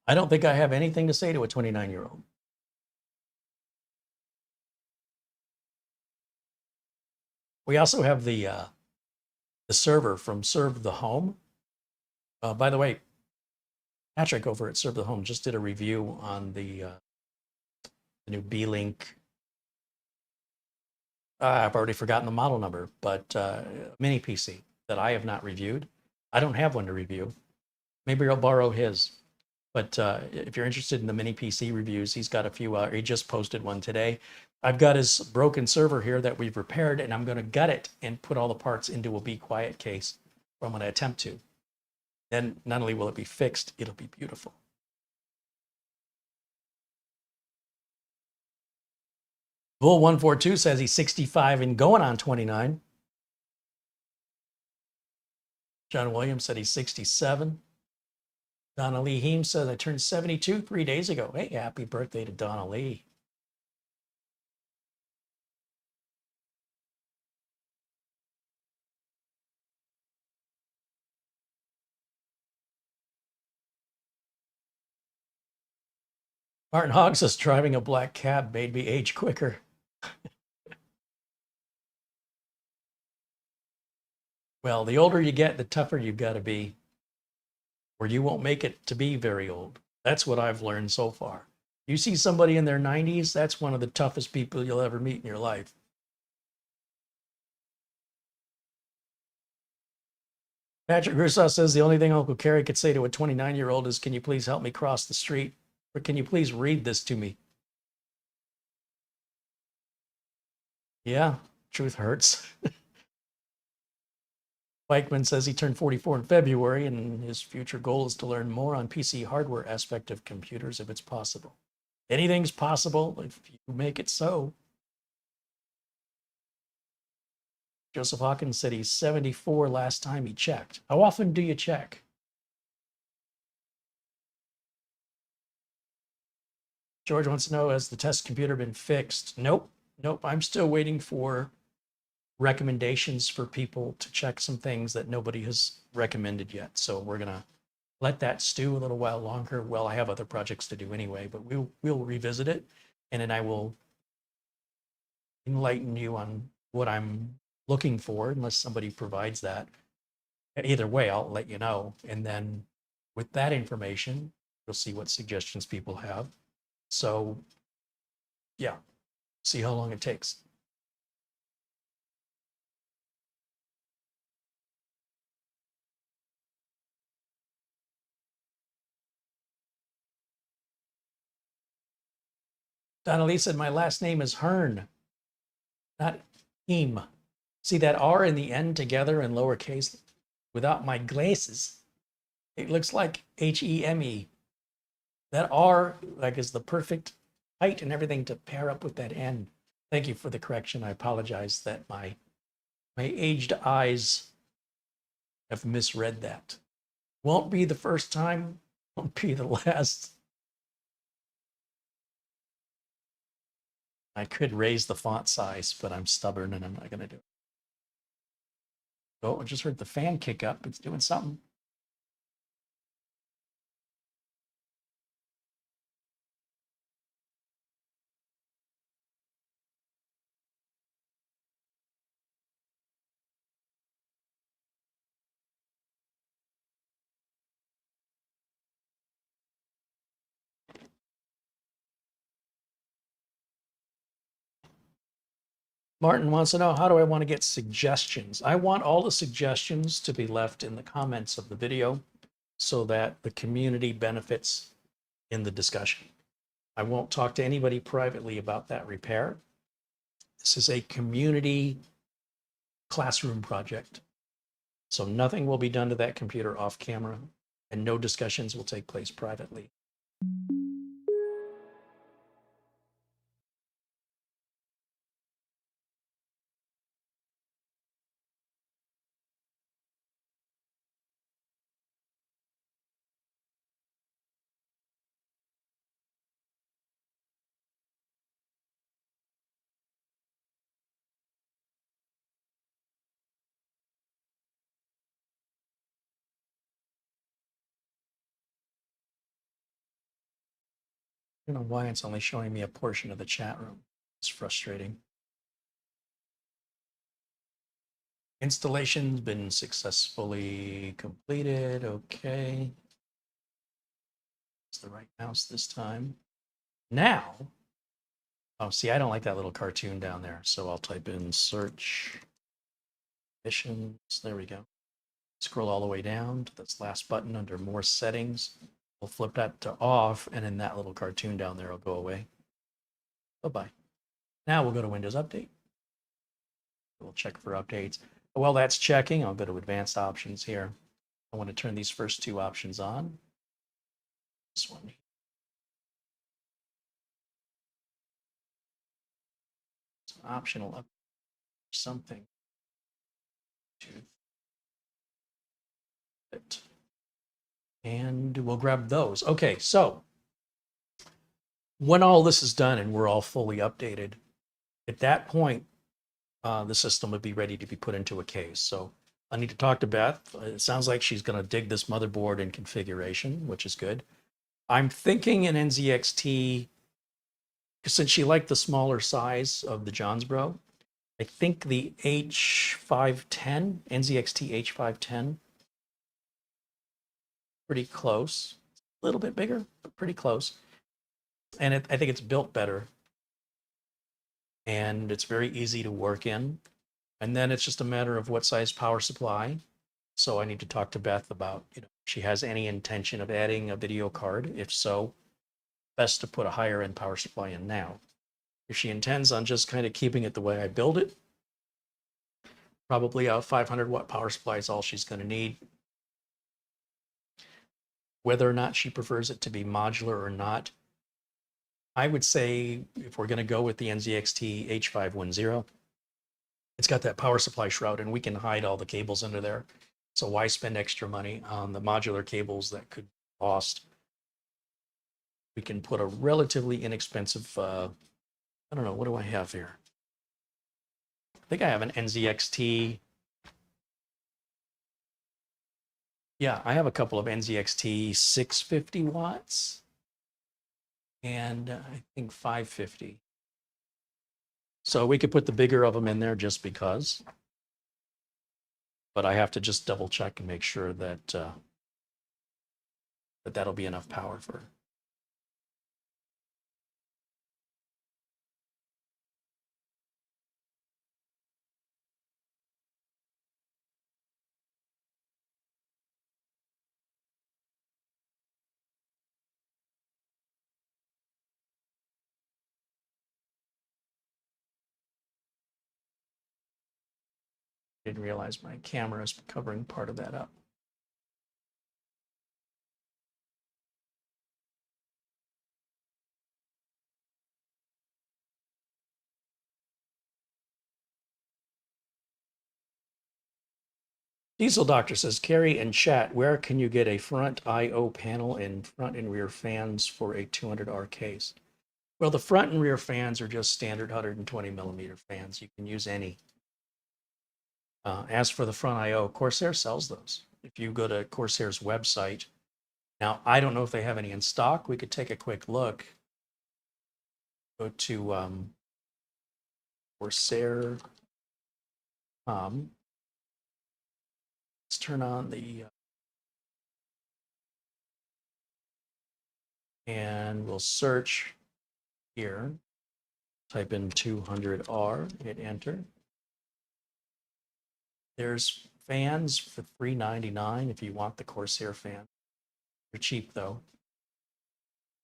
I don't think I have anything to say to a 29-year-old. We also have the server from Serve the Home. By the way, Patrick over at Serve the Home just did a review on the new B-Link. I've already forgotten the model number, but mini PC that I have not reviewed. I don't have one to review. Maybe I'll borrow his. But if you're interested in the mini PC reviews, he's got a few. He just posted one today. I've got his broken server here that we've repaired, and I'm going to gut it and put all the parts into a Be Quiet case. Or I'm going to attempt to. Then not only will it be fixed, it'll be beautiful. Bull142 says he's 65 and going on 29. John Williams said he's 67. Donna Lee Heem says I turned 72 3 days ago. Hey, happy birthday to Donna Lee. Martin Hogg says driving a black cab made me age quicker. Well, the older you get, the tougher you've got to be, or you won't make it to be very old. That's what I've learned so far. You see somebody in their 90s, that's one of the toughest people you'll ever meet in your life. Patrick Rousseau says the only thing Uncle Carey could say to a 29-year-old is, can you please help me cross the street? Or can you please read this to me? Yeah, truth hurts. Bikeman says he turned 44 in February and his future goal is to learn more on PC hardware aspect of computers if it's possible. Anything's possible if you make it so. Joseph Hawkins said he's 74 last time he checked. How often do you check? George wants to know, has the test computer been fixed? Nope. I'm still waiting for recommendations for people to check some things that nobody has recommended yet. So we're going to let that stew a little while longer. Well, I have other projects to do anyway, but we'll revisit it. And then I will enlighten you on what I'm looking for, unless somebody provides that. Either way, I'll let you know. And then with that information, you'll see what suggestions people have. So yeah, see how long it takes. Donna Lee said, my last name is Hearn, not Heem. See that R in the end together in lowercase without my glasses? It looks like H-E-M-E. That R like is the perfect height and everything to pair up with that N. Thank you for the correction. I apologize that my aged eyes have misread that. Won't be the first time, won't be the last. I could raise the font size, but I'm stubborn and I'm not going to do it. Oh, I just heard the fan kick up. It's doing something. Martin wants to know, how do I want to get suggestions? I want all the suggestions to be left in the comments of the video so that the community benefits in the discussion. I won't talk to anybody privately about that repair. This is a community classroom project. So nothing will be done to that computer off camera and no discussions will take place privately. I don't know why it's only showing me a portion of the chat room. It's frustrating. Installation's been successfully completed. Okay. It's the right mouse this time. Now, oh, see, I don't like that little cartoon down there. So I'll type in search missions. There we go. Scroll all the way down to this last button under more settings. We'll flip that to off, and then that little cartoon down there will go away. Bye-bye. Now we'll go to Windows Update. We'll check for updates. While that's checking, I'll go to Advanced Options here. I want to turn these first two options on. This one. It's optional up something to it. And we'll grab those. Okay, so when all this is done and we're all fully updated, at that point, the system would be ready to be put into a case. So I need to talk to Beth. It sounds like she's going to dig this motherboard in configuration, which is good. I'm thinking an NZXT, since she liked the smaller size of the Johnsbro, I think the H510, NZXT H510, pretty close. A little bit bigger, but pretty close. And I think it's built better. And it's very easy to work in. And then it's just a matter of what size power supply. So I need to talk to Beth about, if she has any intention of adding a video card. If so, best to put a higher end power supply in now. If she intends on just kind of keeping it the way I build it, probably a 500 watt power supply is all she's going to need. Whether or not she prefers it to be modular or not, I would say if we're going to go with the NZXT H510, it's got that power supply shroud and we can hide all the cables under there. So why spend extra money on the modular cables that could cost? We can put a relatively inexpensive, I don't know, what do I have here? I think I have an NZXT. Yeah, I have a couple of NZXT 650 watts and I think 550. So we could put the bigger of them in there just because. But I have to just double check and make sure that that'll be enough power for. Didn't realize my camera is covering part of that up. Diesel Doctor says, Carey and chat, where can you get a front I/O panel and front and rear fans for a 200R case? Well, the front and rear fans are just standard 120 millimeter fans. You can use any. As for the front I/O, Corsair sells those. If you go to Corsair's website, now I don't know if they have any in stock. We could take a quick look. Go to Corsair. Let's turn on the and we'll search here. Type in 200R, hit enter. There's fans for $399 if you want the Corsair fan. They're cheap though.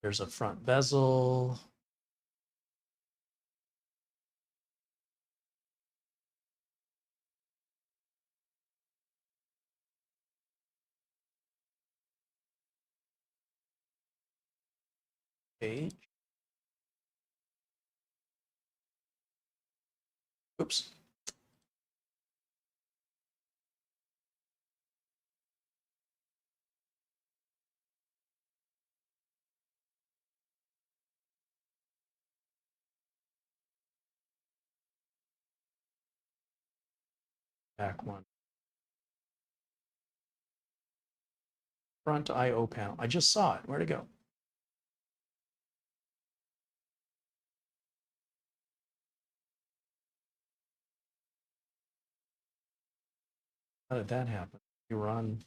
There's a front bezel. Page. Oops. Back one. Front I/O panel. I just saw it. Where'd it go? How did that happen? You were on.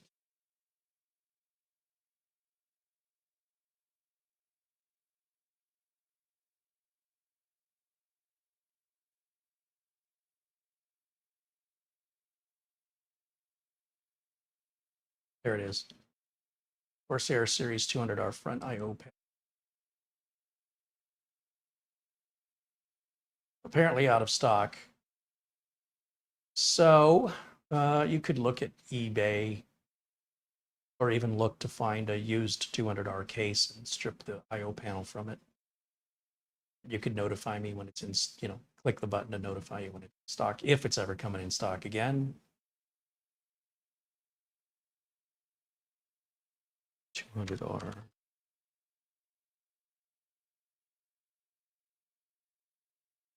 There it is. Corsair Series 200R front I/O panel. Apparently out of stock. So you could look at eBay. or even look to find a used 200R case and strip the I/O panel from it. You could notify me when it's in, click the button to notify you when it's in stock, if it's ever coming in stock again. 200R.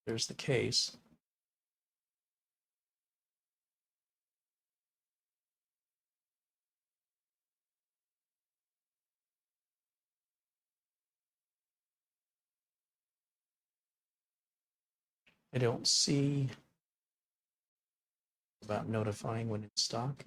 There's the case. I don't see about notifying when in stock.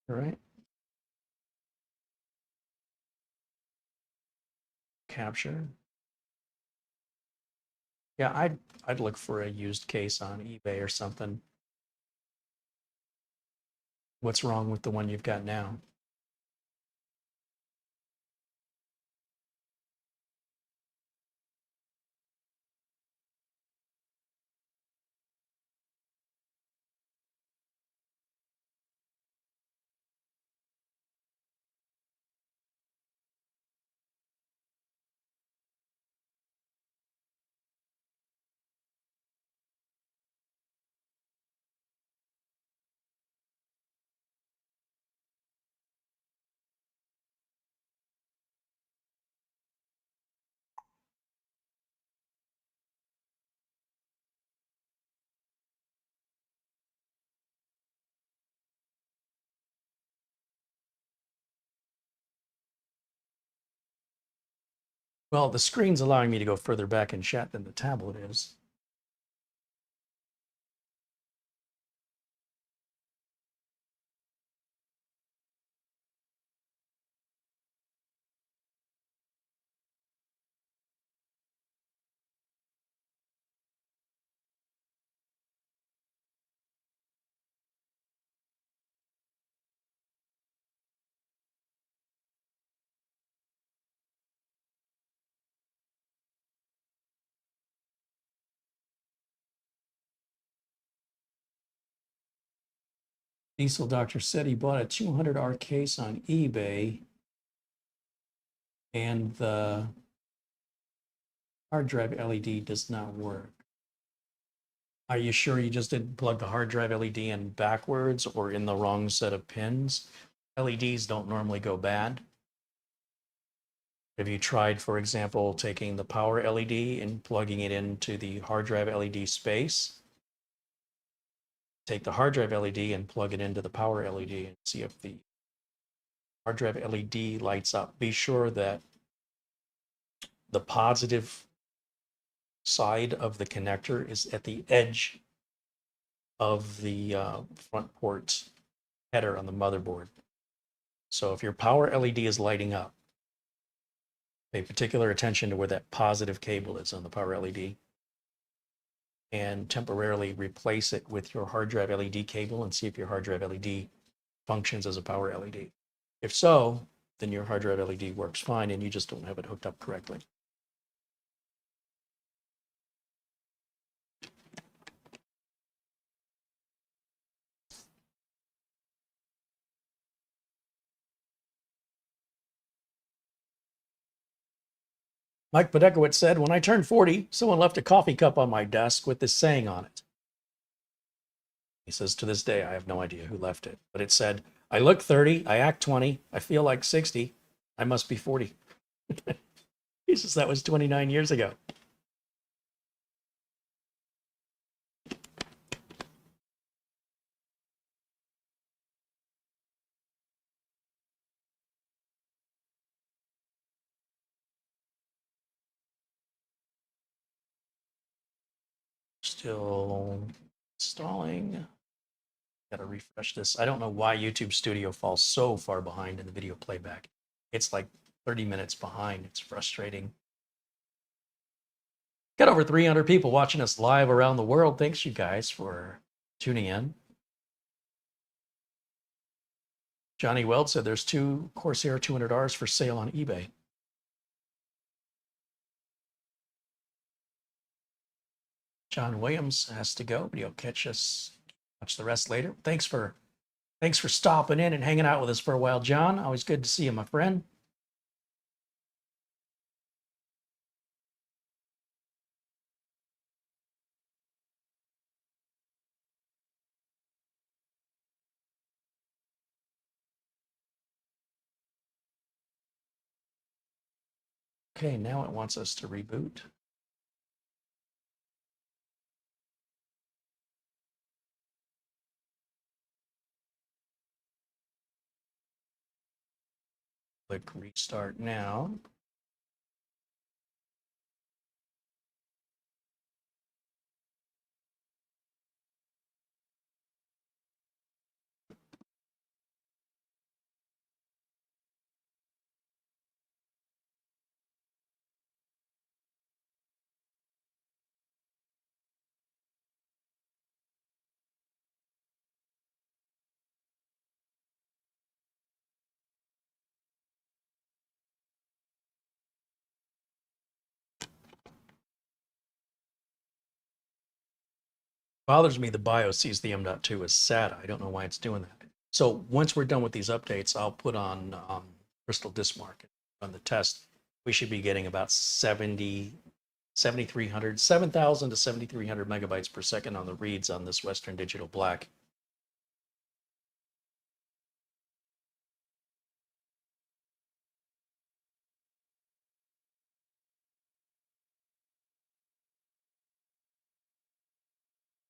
All right. Capture. Yeah, I'd look for a used case on eBay or something. What's wrong with the one you've got now? Well, the screen's allowing me to go further back in chat than the tablet is. Diesel Doctor said he bought a 200R case on eBay and the hard drive LED does not work. Are you sure you just didn't plug the hard drive LED in backwards or in the wrong set of pins? LEDs don't normally go bad. Have you tried, for example, taking the power LED and plugging it into the hard drive LED space? Take the hard drive LED and plug it into the power LED and see if the hard drive LED lights up. Be sure that the positive side of the connector is at the edge of the front port header on the motherboard. So if your power LED is lighting up, pay particular attention to where that positive cable is on the power LED and temporarily replace it with your hard drive LED cable and see if your hard drive LED functions as a power LED. If so, then your hard drive LED works fine and you just don't have it hooked up correctly. Mike Podekowitz said, when I turned 40, someone left a coffee cup on my desk with this saying on it. He says, to this day, I have no idea who left it, but it said, I look 30, I act 20, I feel like 60, I must be 40. He says that was 29 years ago. Still installing. Gotta refresh this. I don't know why YouTube Studio falls so far behind in the video playback. It's like 30 minutes behind. It's frustrating. Got over 300 people watching us live around the world. Thanks, you guys, for tuning in. Johnny Weld said there's 2 Corsair 200Rs for sale on eBay. John Williams has to go, but he'll watch the rest later. Thanks for stopping in and hanging out with us for a while, John. Always good to see you, my friend. Okay, now it wants us to reboot. Click restart now. Bothers me the BIOS sees the M.2 as SATA. I don't know why it's doing that. So once we're done with these updates, I'll put on Crystal Disk Market, run the test. We should be getting about 7,000 to 7,300 megabytes per second on the reads on this Western Digital Black.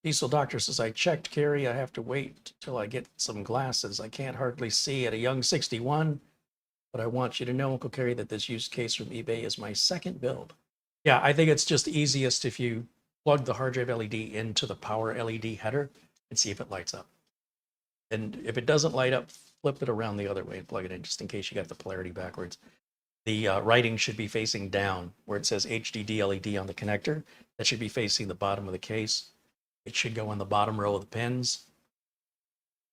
Diesel Doctor says, I checked, Carey. I have to wait till I get some glasses. I can't hardly see at a young 61, but I want you to know, Uncle Carey, that this use case from eBay is my second build. Yeah, I think it's just easiest if you plug the hard drive LED into the power LED header and see if it lights up. And if it doesn't light up, flip it around the other way and plug it in, just in case you got the polarity backwards. The writing should be facing down where it says HDD LED on the connector. That should be facing the bottom of the case. It should go on the bottom row of the pins.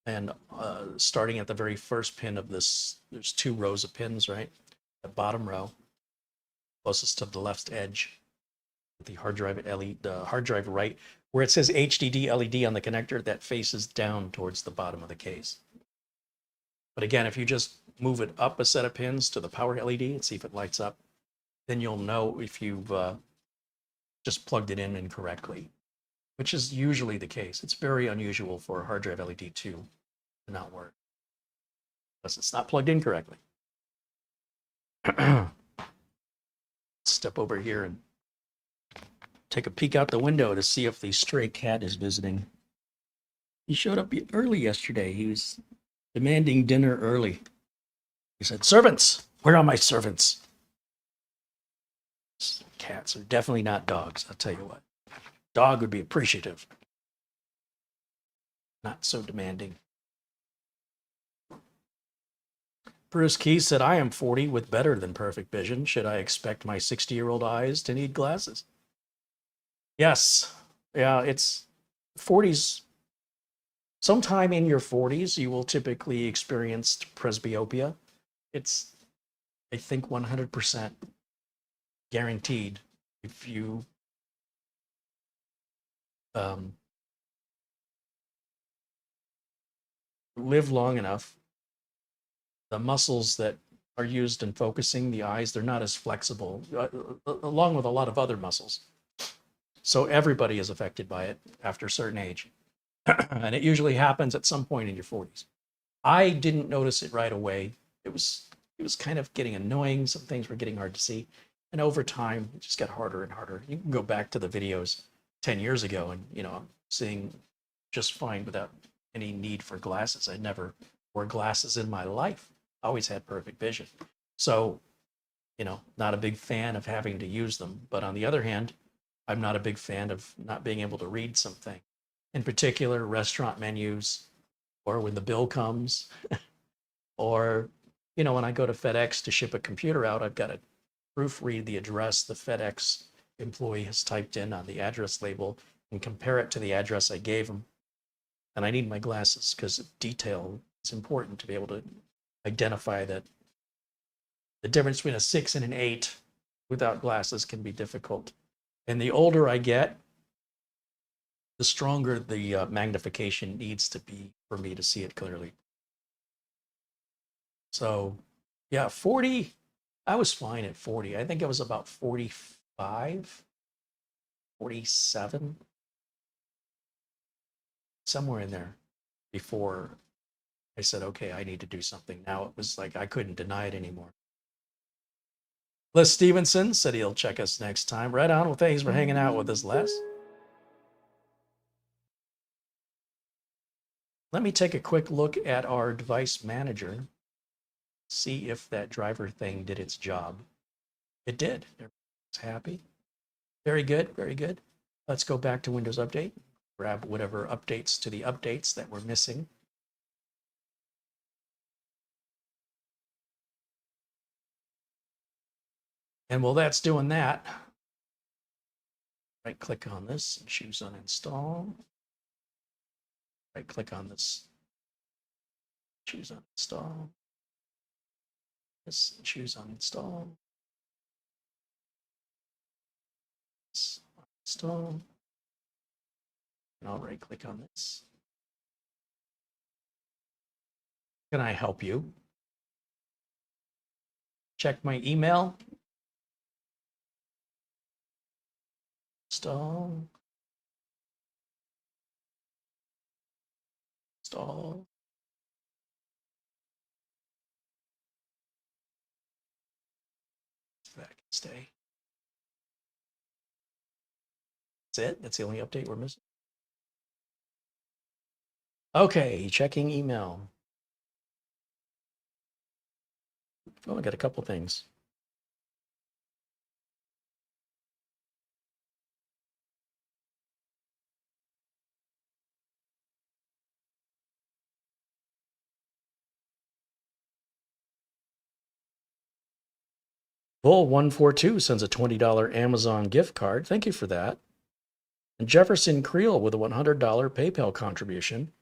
And starting at the very first pin of this, there's 2 rows of pins, right? The bottom row, closest to the left edge, the hard drive right, where it says HDD LED on the connector, that faces down towards the bottom of the case. But again, if you just move it up a set of pins to the power LED and see if it lights up, then you'll know if you've just plugged it in incorrectly, which is usually the case. It's very unusual for a hard drive LED to not work unless it's not plugged in correctly. Step over here and take a peek out the window to see if the stray cat is visiting. He showed up early yesterday. He was demanding dinner early. He said, servants, where are my servants? Cats are definitely not dogs, I'll tell you what. Dog would be appreciative. Not so demanding. Bruce Key said, I am 40 with better than perfect vision. Should I expect my 60-year-old eyes to need glasses? Yes. Yeah, it's 40s. Sometime in your 40s, you will typically experience presbyopia. It's, I think, 100% guaranteed if you live long enough. The muscles that are used in focusing the eyes, they're not as flexible, along with a lot of other muscles. So everybody is affected by it after a certain age. And it usually happens at some point in your 40s. I didn't notice it right away. It was kind of getting annoying. Some things were getting hard to see. And over time, it just got harder and harder. You can go back to the videos 10 years ago and, you know, I'm seeing just fine without any need for glasses. I never wore glasses in my life. I always had perfect vision. So, you know, not a big fan of having to use them. But on the other hand, I'm not a big fan of not being able to read something. In particular, restaurant menus, or when the bill comes, or you know, when I go to FedEx to ship a computer out, I've got to proofread the address the FedEx employee has typed in on the address label and compare it to the address I gave him. And I need my glasses because detail is important to be able to identify that the difference between a 6 and an 8 without glasses can be difficult. And the older I get, the stronger the magnification needs to be for me to see it clearly. So yeah, 40, I was fine at 40. I think I was about 45, 47, somewhere in there before I said, okay, I need to do something. Now it was like I couldn't deny it anymore. Les Stevenson said he'll check us next time. Right on. Well, thanks for hanging out with us, Les. Let me take a quick look at our device manager, see if that driver thing did its job. It did. Everyone's happy. Very good, very good. Let's go back to Windows Update, grab whatever updates to the updates that we're missing. And while that's doing that, right click on this and choose uninstall. Right click on this, choose uninstall. This, choose uninstall. This, uninstall. And I'll right click on this. Can I help you? Check my email. Install. Install. That can stay. That's it. That's the only update we're missing. Okay, checking email. Oh, I got a couple things. Bull142 sends a $20 Amazon gift card. Thank you for that. And Jefferson Creel with a $100 PayPal contribution.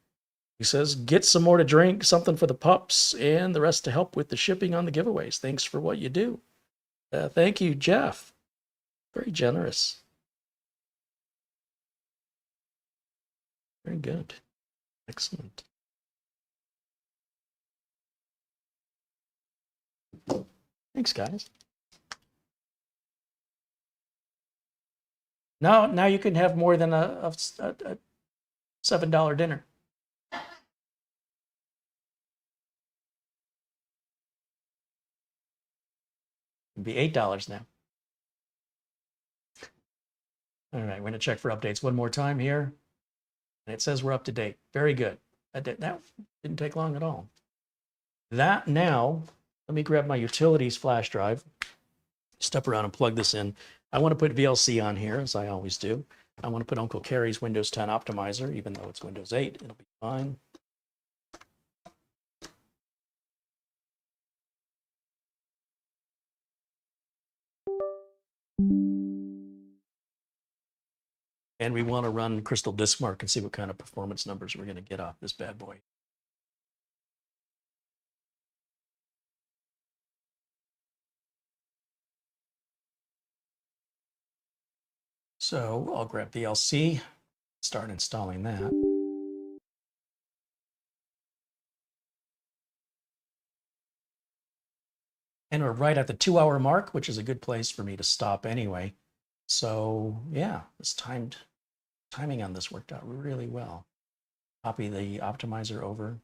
He says, get some more to drink, something for the pups, and the rest to help with the shipping on the giveaways. Thanks for what you do. Thank you, Jeff. Very generous. Very good. Excellent. Thanks, guys. Now you can have more than a $7 dinner. It'd be $8 now. All right, we're going to check for updates one more time here. And it says we're up to date. Very good. That didn't take long at all. That now, let me grab my utilities flash drive, step around and plug this in. I want to put VLC on here, as I always do. I want to put Uncle Carey's Windows 10 optimizer, even though it's Windows 8. It'll be fine. And we want to run Crystal Disk Mark and see what kind of performance numbers we're going to get off this bad boy. So I'll grab VLC, start installing that. And we're right at the 2-hour mark, which is a good place for me to stop anyway. So yeah, this timing on this worked out really well. Copy the optimizer over.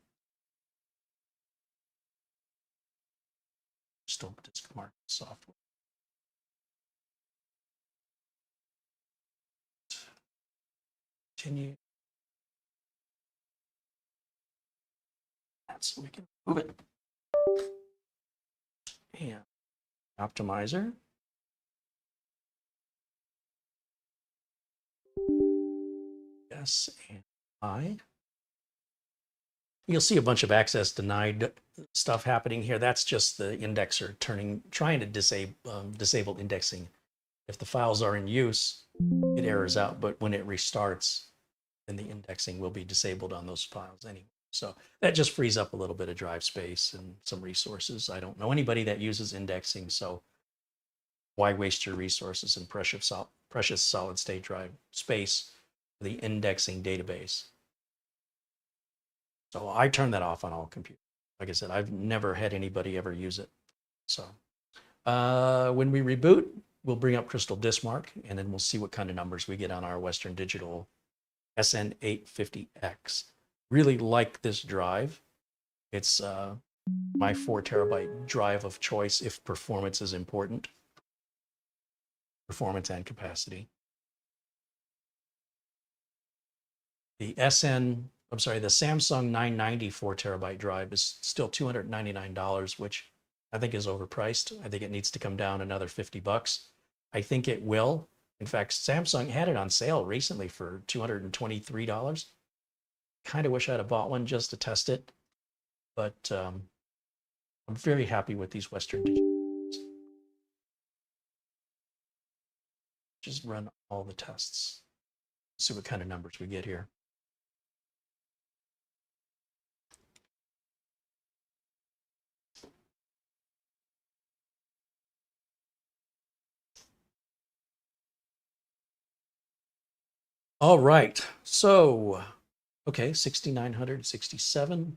Still disk mark software. Continue. So we can move it. And optimizer. Yes, and I. You'll see a bunch of access denied stuff happening here. That's just the indexer trying to disable indexing. If the files are in use, it errors out, but when it restarts, then the indexing will be disabled on those files anyway. So that just frees up a little bit of drive space and some resources. I don't know anybody that uses indexing, so why waste your resources and precious solid state drive space for the indexing database? So I turn that off on all computers. Like I said, I've never had anybody ever use it. So when we reboot, we'll bring up Crystal Diskmark, and then we'll see what kind of numbers we get on our Western Digital SN850X. Really like this drive. It's my 4 terabyte drive of choice if performance is important. Performance and capacity. The Samsung 990 4 terabyte drive is still $299, which I think is overpriced. I think it needs to come down another $50. I think it will. In fact, Samsung had it on sale recently for $223. Kind of wish I'd have bought one just to test it, but I'm very happy with these Western Digital. Just run all the tests. See what kind of numbers we get here. All right, so, okay, 6,967.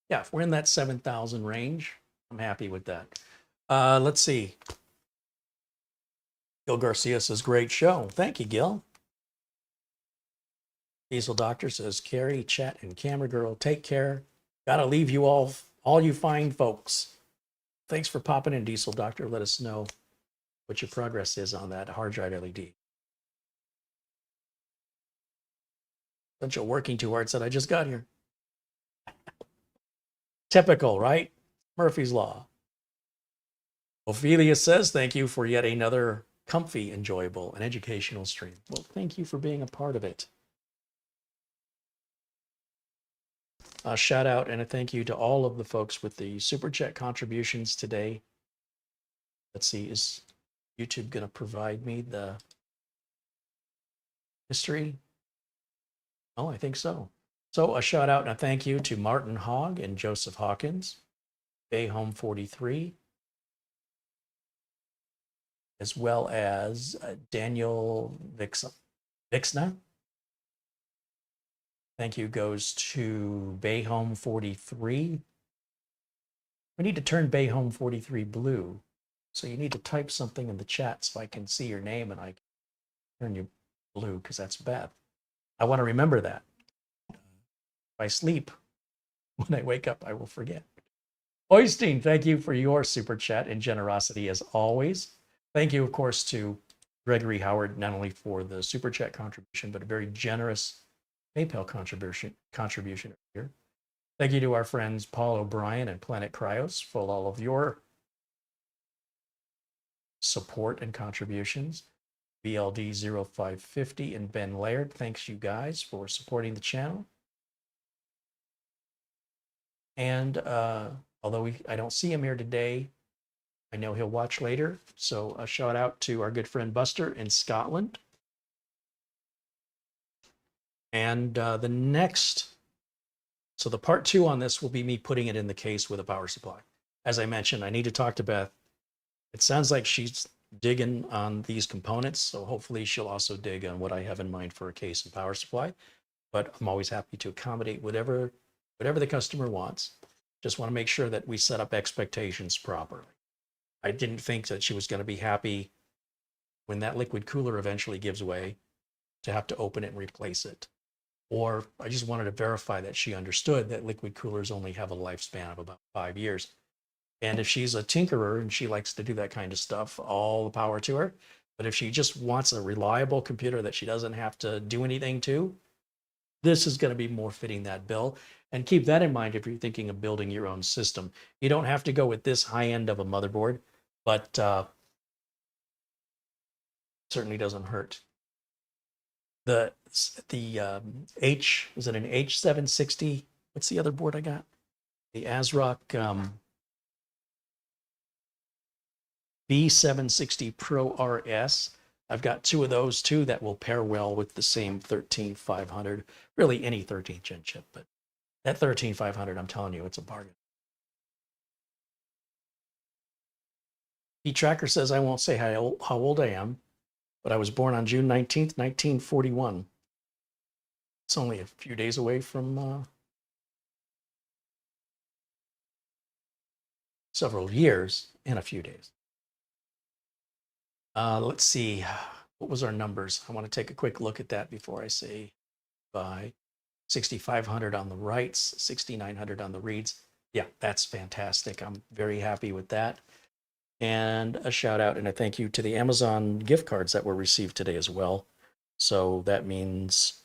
Yeah, if we're in that 7,000 range, I'm happy with that. Let's see. Gil Garcia says, great show. Thank you, Gil. Diesel Doctor says, Carey, chat, and camera girl, take care. Gotta leave you all you fine folks. Thanks for popping in, Diesel Doctor. Let us know what your progress is on that hard drive LED. Bunch of working too hard said, I just got here. Typical, right? Murphy's Law. Ophelia says, thank you for yet another comfy, enjoyable, and educational stream. Well, thank you for being a part of it. A shout out and a thank you to all of the folks with the Super Chat contributions today. Let's see, is YouTube going to provide me the history? Oh, I think so. So a shout out and a thank you to Martin Hogg and Joseph Hawkins, Bayhome 43, as well as Daniel Vixna. Thank you goes to Bayhome 43. We need to turn Bayhome 43 blue. So you need to type something in the chat so I can see your name and I can turn you blue, because that's Beth. I want to remember that. If I sleep, when I wake up, I will forget. Oystein, thank you for your super chat and generosity as always. Thank you, of course, to Gregory Howard, not only for the super chat contribution, but a very generous PayPal contribution here. Thank you to our friends Paul O'Brien and Planet Cryos for all of your support and contributions. BLD0550 and Ben Laird, thanks you guys for supporting the channel. And although I don't see him here today, I know he'll watch later. So a shout out to our good friend Buster in Scotland. And the part 2 on this will be me putting it in the case with a power supply. As I mentioned, I need to talk to Beth. It sounds like she's digging on these components, so hopefully she'll also dig on what I have in mind for a case and power supply. But I'm always happy to accommodate whatever the customer wants. Just want to make sure that we set up expectations properly. I didn't think that she was going to be happy when that liquid cooler eventually gives way to have to open it and replace it. Or I just wanted to verify that she understood that liquid coolers only have a lifespan of about 5 years. And if she's a tinkerer and she likes to do that kind of stuff, all the power to her. But if she just wants a reliable computer that she doesn't have to do anything to, this is going to be more fitting that bill. And keep that in mind if you're thinking of building your own system. You don't have to go with this high end of a motherboard, but certainly doesn't hurt. Is it an H760 what's the other board I got? The ASRock B760 Pro RS. I've got two of those too that will pair well with the same 13500. Really any 13th gen chip, but that 13500, I'm telling you, it's a bargain. Tracker says I won't say how old I am, but I was born on June 19th, 1941. It's only a few days away from several years and a few days. Let's see, what was our numbers? I want to take a quick look at that before I say bye. 6,500 on the writes, 6,900 on the reads. Yeah, that's fantastic. I'm very happy with that. And a shout out and a thank you to the Amazon gift cards that were received today as well. So that means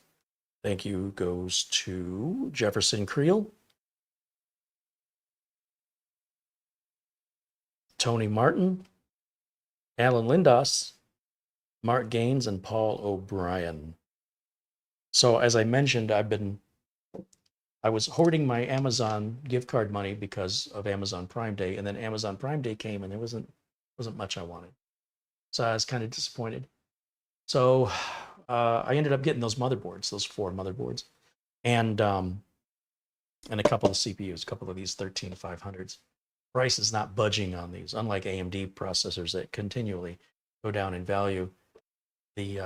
thank you goes to Jefferson Creel, Tony Martin, Alan Lindos, Mark Gaines, and Paul O'Brien. So as I mentioned, I was hoarding my Amazon gift card money because of Amazon Prime Day, and then Amazon Prime Day came and there wasn't much I wanted. So I was kind of disappointed. So I ended up getting those motherboards, those 4 motherboards, and a couple of CPUs, a couple of these 13500s. Price is not budging on these, unlike AMD processors that continually go down in value. The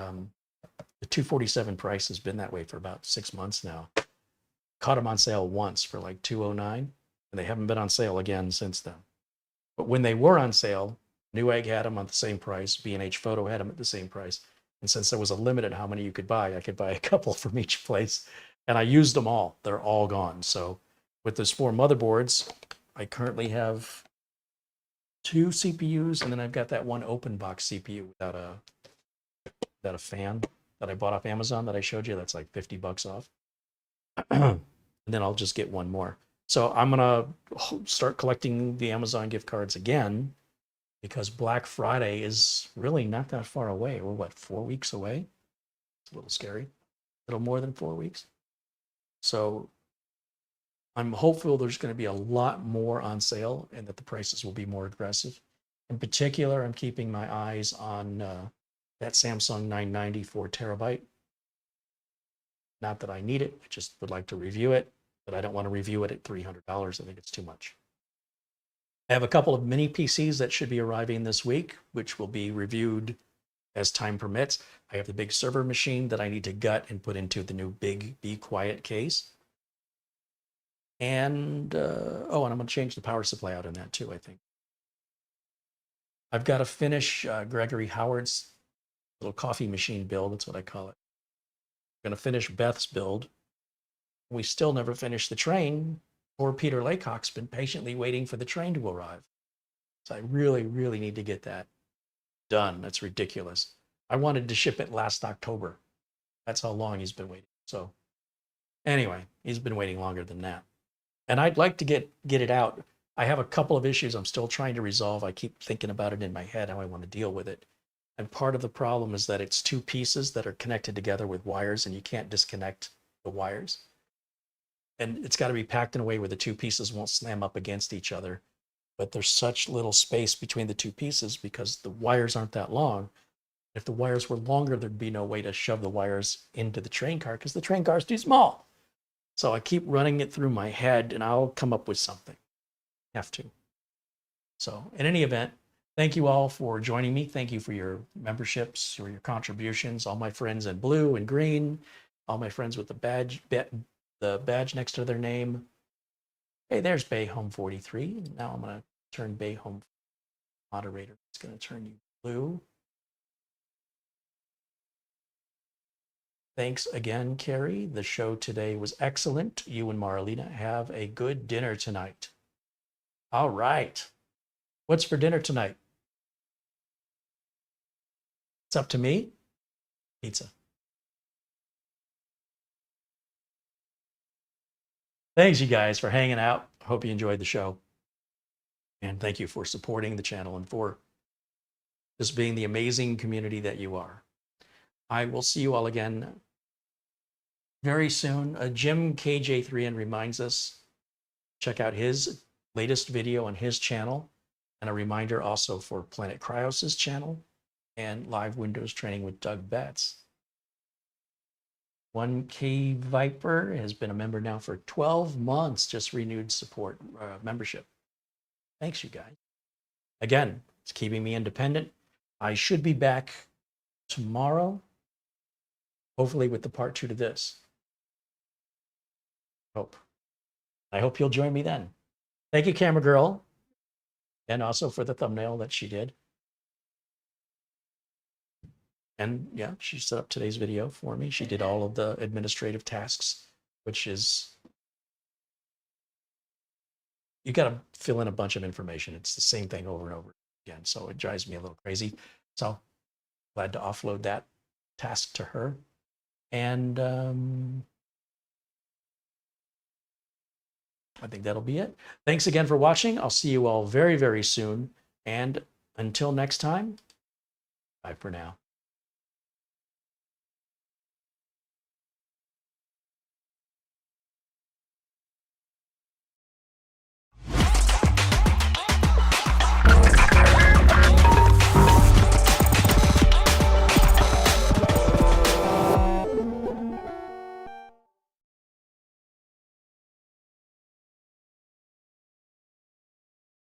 247 price has been that way for about 6 months now. Caught them on sale once for like $209, and they haven't been on sale again since then. But when they were on sale, Newegg had them on the same price, B&H Photo had them at the same price. And since there was a limit on how many you could buy, I could buy a couple from each place. And I used them all. They're all gone. So with those 4 motherboards, I currently have 2 CPUs, and then I've got that one open box CPU without a fan that I bought off Amazon that I showed you. That's like $50 off. And then I'll just get one more. So I'm gonna start collecting the Amazon gift cards again because Black Friday is really not that far away. We're what, 4 weeks away? It's a little scary. A little more than 4 weeks. So I'm hopeful there's going to be a lot more on sale and that the prices will be more aggressive. In particular, I'm keeping my eyes on that Samsung 990 4TB. Not that I need it, I just would like to review it, but I don't want to review it at $300. I think it's too much. I have a couple of mini PCs that should be arriving this week, which will be reviewed as time permits. I have the big server machine that I need to gut and put into the new big Be Quiet case. And, and I'm going to change the power supply out in that too, I think. I've got to finish Gregory Howard's little coffee machine build. That's what I call it. I'm going to finish Beth's build. We still never finished the train. Poor Peter Laycock's been patiently waiting for the train to arrive. So I really, really need to get that done. That's ridiculous. I wanted to ship it last October. That's how long he's been waiting. So anyway, he's been waiting longer than that. And I'd like to get it out. I have a couple of issues I'm still trying to resolve. I keep thinking about it in my head, how I want to deal with it. And part of the problem is that it's 2 pieces that are connected together with wires, and you can't disconnect the wires. And it's got to be packed in a way where the 2 pieces won't slam up against each other. But there's such little space between the 2 pieces because the wires aren't that long. If the wires were longer, there'd be no way to shove the wires into the train car because the train car is too small. So I keep running it through my head and I'll come up with something. Have to. So in any event, thank you all for joining me. Thank you for your memberships or your contributions. All my friends in blue and green, all my friends with the badge next to their name. Hey, there's Bay Home 43. Now I'm going to turn Bay Home moderator. It's going to turn you blue. Thanks again, Carey. The show today was excellent. You and Marlena have a good dinner tonight. All right. What's for dinner tonight? It's up to me. Pizza. Thanks, you guys, for hanging out. Hope you enjoyed the show. And thank you for supporting the channel and for just being the amazing community that you are. I will see you all again very soon. Jim KJ3N reminds us, check out his latest video on his channel. And a reminder also for Planet Cryos' channel and live Windows training with Doug Betts. 1K Viper has been a member now for 12 months, just renewed support membership. Thanks, you guys. Again, it's keeping me independent. I should be back tomorrow, hopefully with the part 2 to this. I hope you'll join me then. Thank you, camera girl. And also for the thumbnail that she did. And yeah, she set up today's video for me. She did all of the administrative tasks, which is, you got to fill in a bunch of information. It's the same thing over and over again. So it drives me a little crazy. So glad to offload that task to her. And I think that'll be it. Thanks again for watching. I'll see you all very, very soon. And until next time, bye for now.